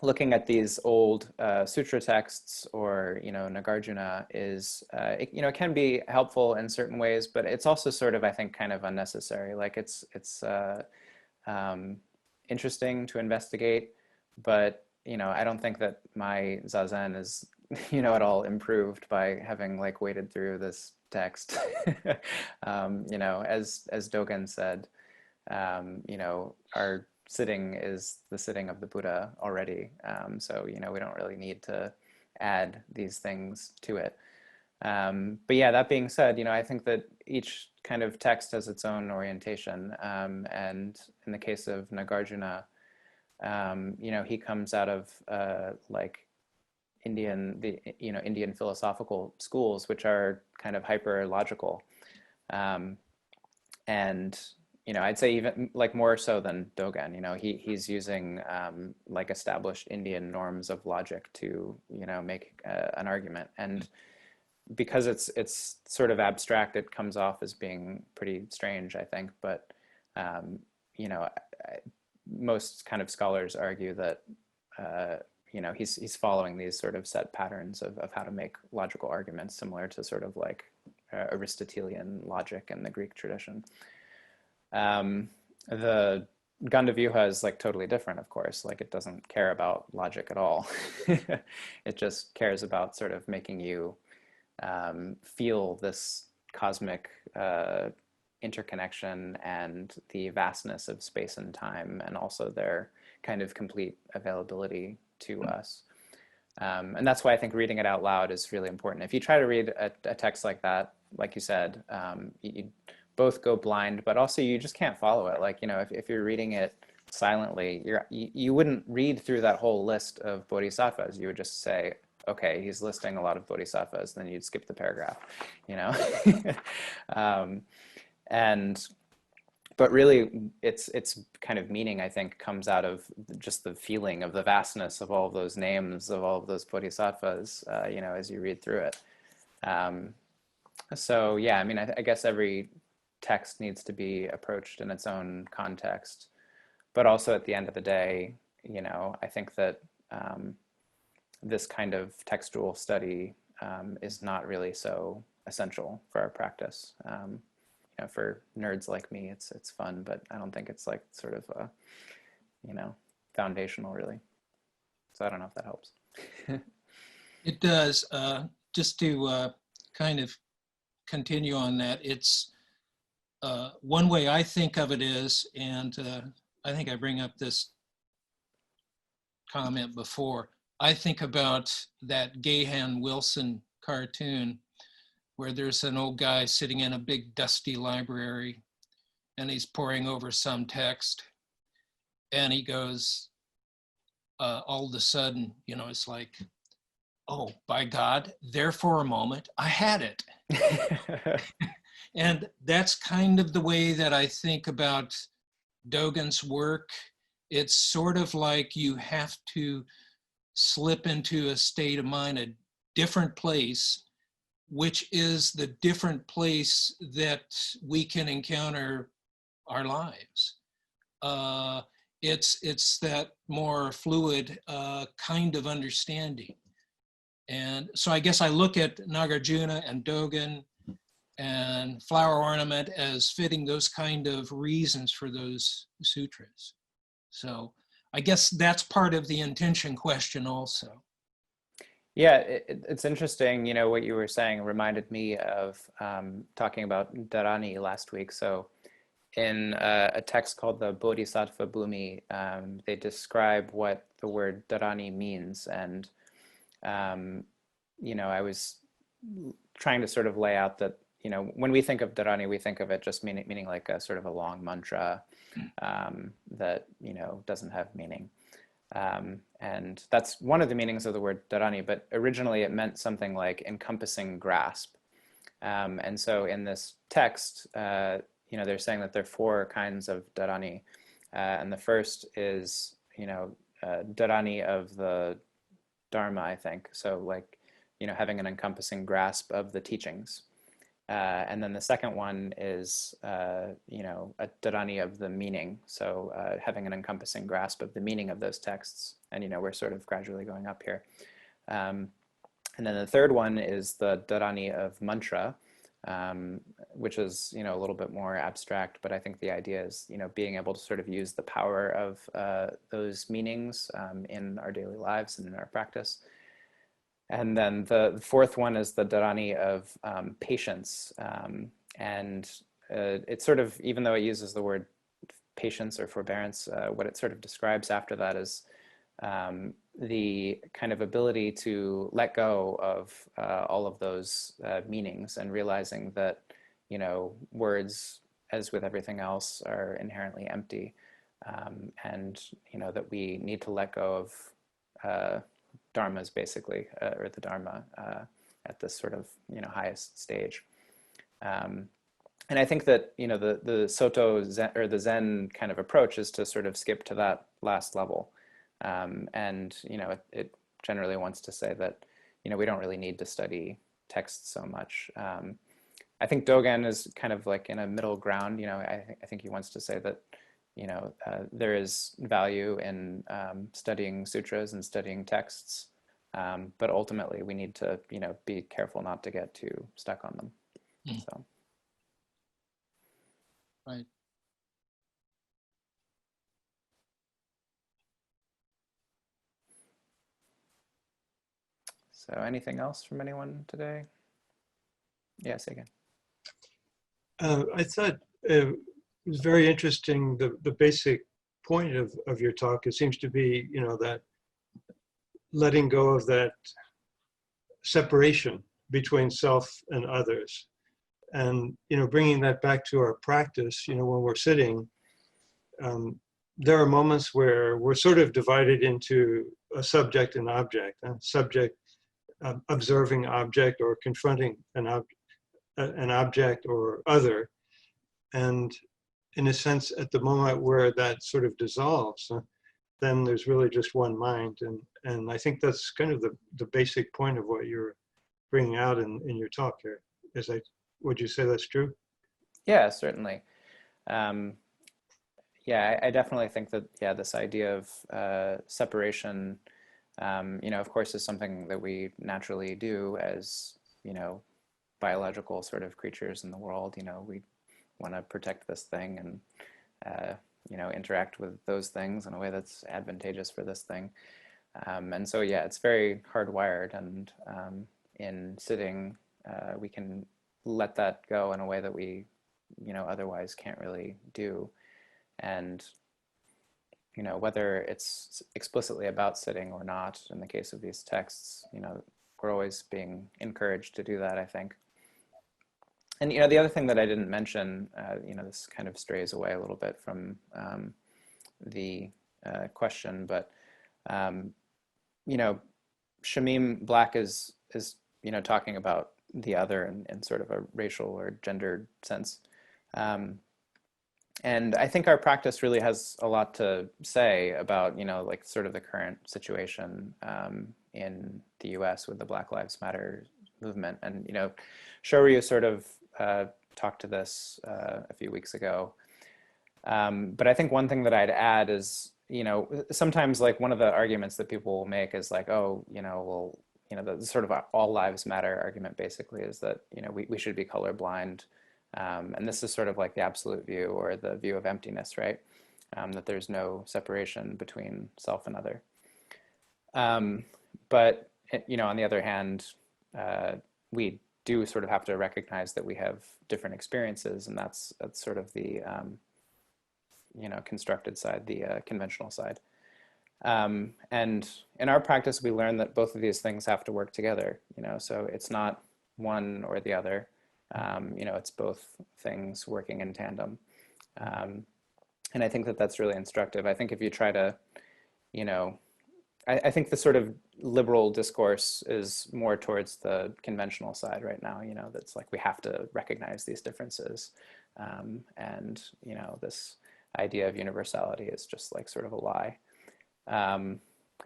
looking at these old sutra texts, or Nagarjuna, is it can be helpful in certain ways, but it's also sort of, I think, kind of unnecessary. Like it's interesting to investigate, but I don't think that my Zazen is at all improved by having like waded through this text. As Dogen said, our sitting is the sitting of the Buddha already. So, we don't really need to add these things to it. But yeah, that being said, I think that each kind of text has its own orientation. And in the case of Nagarjuna, he comes out of like Indian philosophical schools, which are kind of hyper logical. And I'd say even like more so than Dogen. He's using like established Indian norms of logic to make an argument, and because it's sort of abstract, it comes off as being pretty strange, I think. But most kind of scholars argue that he's following these sort of set patterns of how to make logical arguments, similar to sort of like Aristotelian logic in the Greek tradition. The Gandavyuha is like totally different, of course. Like, it doesn't care about logic at all. It just cares about sort of making you feel this cosmic interconnection and the vastness of space and time, and also their kind of complete availability to us. And that's why I think reading it out loud is really important. If you try to read a text like that, like you said, you both go blind, but also you just can't follow it. Like, if you're reading it silently, you wouldn't read through that whole list of bodhisattvas. You would just say, okay, he's listing a lot of bodhisattvas, then you'd skip the paragraph, but really its kind of meaning, I think, comes out of just the feeling of the vastness of all of those names, of all of those bodhisattvas, as you read through it. So yeah, I mean, I guess every text needs to be approached in its own context, but also at the end of the day, I think that this kind of textual study is not really so essential for our practice. For nerds like me, it's fun, but I don't think it's like sort of foundational, really. So I don't know if that helps. It does. Just to kind of continue on that, it's one way I think of it is, and I think I bring up this comment before, I think about that Gahan Wilson cartoon where there's an old guy sitting in a big dusty library and he's poring over some text, and he goes, all of a sudden, it's like, oh, by God, there for a moment, I had it. And that's kind of the way that I think about Dogen's work. It's sort of like you have to slip into a state of mind, a different place, which is the different place that we can encounter our lives. It's that more fluid kind of understanding. And so I guess I look at Nagarjuna and Dogen and Flower Ornament as fitting those kind of reasons for those sutras. So I guess that's part of the intention question also. Yeah, it's interesting, what you were saying reminded me of talking about Dharani last week. So in a text called the Bodhisattva Bhumi, they describe what the word Dharani means. And, I was trying to sort of lay out that, when we think of Dharani, we think of it just meaning like a sort of a long mantra that, doesn't have meaning. And that's one of the meanings of the word Dharani, but originally it meant something like encompassing grasp. And so in this text, they're saying that there are four kinds of dharani. And the first is, dharani of the Dharma, I think. So like, having an encompassing grasp of the teachings. And then the second one is, a dharani of the meaning. So having an encompassing grasp of the meaning of those texts. And, we're sort of gradually going up here. And then the third one is the dharani of mantra, which is, a little bit more abstract, but I think the idea is, being able to sort of use the power of those meanings in our daily lives and in our practice. And then the fourth one is the dharani of patience. And it's sort of, even though it uses the word patience or forbearance, what it sort of describes after that is the kind of ability to let go of all of those meanings, and realizing that, words, as with everything else, are inherently empty, and that we need to let go of dharmas, basically, or the Dharma at this sort of highest stage. And I think that the Soto Zen, or the Zen kind of approach, is to sort of skip to that last level. And it generally wants to say that we don't really need to study texts so much. I think Dogen is kind of like in a middle ground. I think he wants to say that there is value in studying sutras and studying texts, but ultimately we need to be careful not to get too stuck on them. So. Right. So anything else from anyone today? Yes, again. I thought it was very interesting, the basic point of your talk. It seems to be, that letting go of that separation between self and others. And, bringing that back to our practice, when we're sitting, there are moments where we're sort of divided into a subject and object, a subject observing object, or confronting an object or other. And in a sense, at the moment where that sort of dissolves, then there's really just one mind. And I think that's kind of the basic point of what you're bringing out in your talk here. Would you say that's true? Yeah, certainly. Yeah, I definitely think that, this idea of separation, of course, is something that we naturally do as, biological sort of creatures in the world. We want to protect this thing and, interact with those things in a way that's advantageous for this thing. And so, it's very hardwired. And in sitting, we can let that go in a way that we, otherwise can't really do. And, whether it's explicitly about sitting or not, in the case of these texts, we're always being encouraged to do that, I think. And, the other thing that I didn't mention, this kind of strays away a little bit from the question, but, Shamim Black is talking about the other in sort of a racial or gendered sense. And I think our practice really has a lot to say about, like sort of the current situation in the US with the Black Lives Matter movement. And, Shoryu sort of talked to this a few weeks ago. But I think one thing that I'd add is, sometimes like one of the arguments that people will make is like, oh, well, the sort of all lives matter argument basically is that, we should be colorblind. And this is sort of like the absolute view, or the view of emptiness, right? That there's no separation between self and other. But, on the other hand, we do sort of have to recognize that we have different experiences, and that's sort of the, constructed side, the conventional side. And in our practice, we learn that both of these things have to work together, so it's not one or the other. It's both things working in tandem. And I think that that's really instructive. I think if you try to, I think the sort of liberal discourse is more towards the conventional side right now, that's like we have to recognize these differences. And, you know, this idea of universality is just like sort of a lie.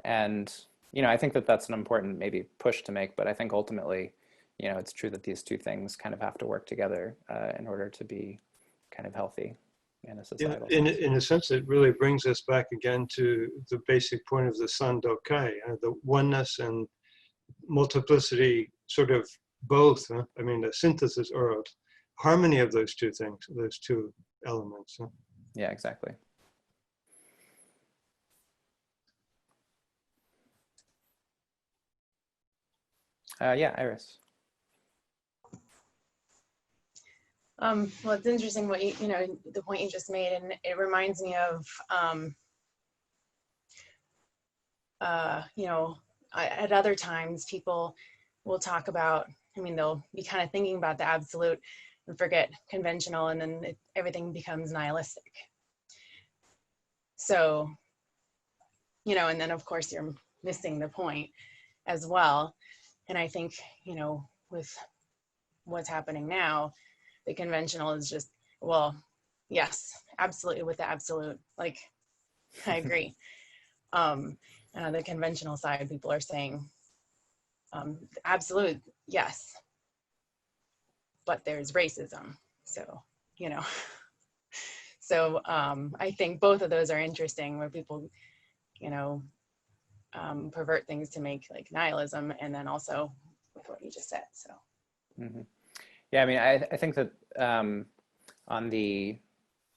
And, you know, I think that that's an important maybe push to make, but I think ultimately, you know, it's true that these two things kind of have to work together in order to be kind of healthy in a societal sense. In a sense, it really brings us back again to the basic point of the Sandokai, the oneness and multiplicity, sort of both. I mean, the synthesis or a harmony of those two things, those two elements. Yeah, exactly. Yeah, Iris. Well, it's interesting what you know, the point you just made, and it reminds me of, you know, at other times people will talk about, I mean, they'll be kind of thinking about the absolute and forget conventional, and then everything becomes nihilistic. So, you know, and then of course you're missing the point as well. And I think, you know, with what's happening now, the conventional is just, well, yes, absolutely, with the absolute, like, I agree. And on the conventional side, people are saying, absolute, yes, but there's racism. So, you know, so I think both of those are interesting, where people, you know, pervert things to make like nihilism, and then also with what you just said, so. Mm-hmm. Yeah, I mean, I think that on the,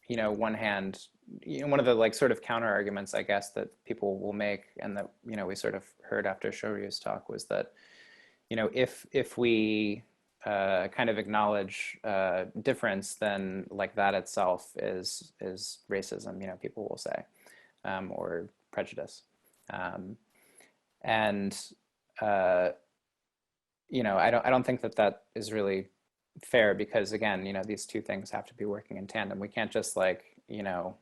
you know, one hand, you know, one of the like sort of counter arguments, I guess, that people will make, and that, you know, we sort of heard after Shoryu's talk, was that, you know, if we kind of acknowledge difference, then like that itself is racism, you know, people will say, or prejudice. And you know, I don't think that that is really fair, because again, you know, these two things have to be working in tandem. We can't just like, you know,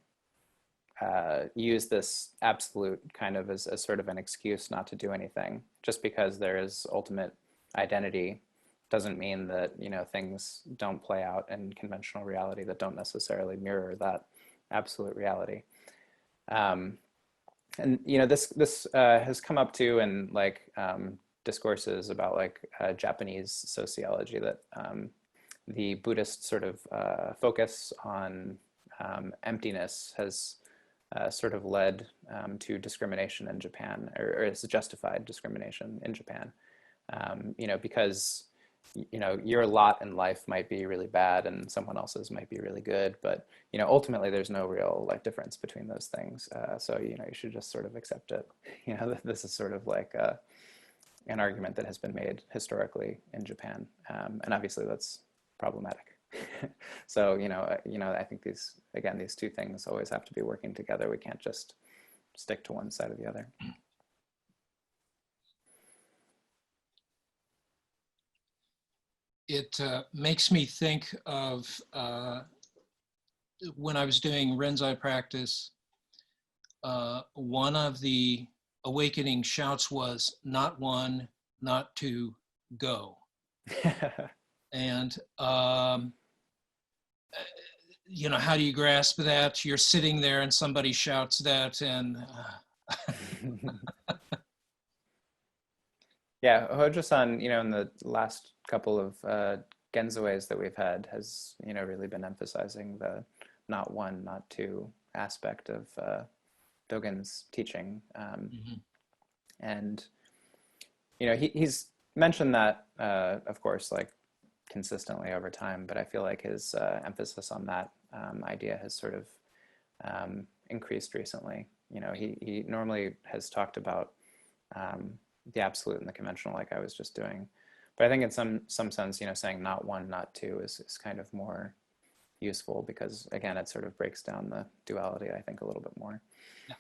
use this absolute kind of as sort of an excuse not to do anything. Just because there is ultimate identity doesn't mean that, you know, things don't play out in conventional reality that don't necessarily mirror that absolute reality. And you know, this has come up too in like discourses about like Japanese sociology, that the Buddhist sort of focus on emptiness has sort of led to discrimination in Japan, or it's justified discrimination in Japan. You know, because, you know, your lot in life might be really bad and someone else's might be really good, but, you know, ultimately there's no real like difference between those things. So, you know, you should just sort of accept it. You know, this is sort of like an argument that has been made historically in Japan, and obviously that's problematic. So, you know, I think these two things always have to be working together. We can't just stick to one side or the other. It makes me think of when I was doing Renzai practice, one of the awakening shouts was, not one, not two, go. And, you know, how do you grasp that? You're sitting there and somebody shouts that, and yeah, Hojo-san, you know, in the last couple of Genzoes that we've had, has, you know, really been emphasizing the not one, not two aspect of Dogen's teaching. And, you know, he's mentioned that, of course, like consistently over time, but I feel like his emphasis on that idea has sort of increased recently. You know, he normally has talked about the absolute and the conventional, like I was just doing. But I think in some sense, you know, saying not one, not two is kind of more useful, because again, it sort of breaks down the duality, I think, a little bit more. Yeah.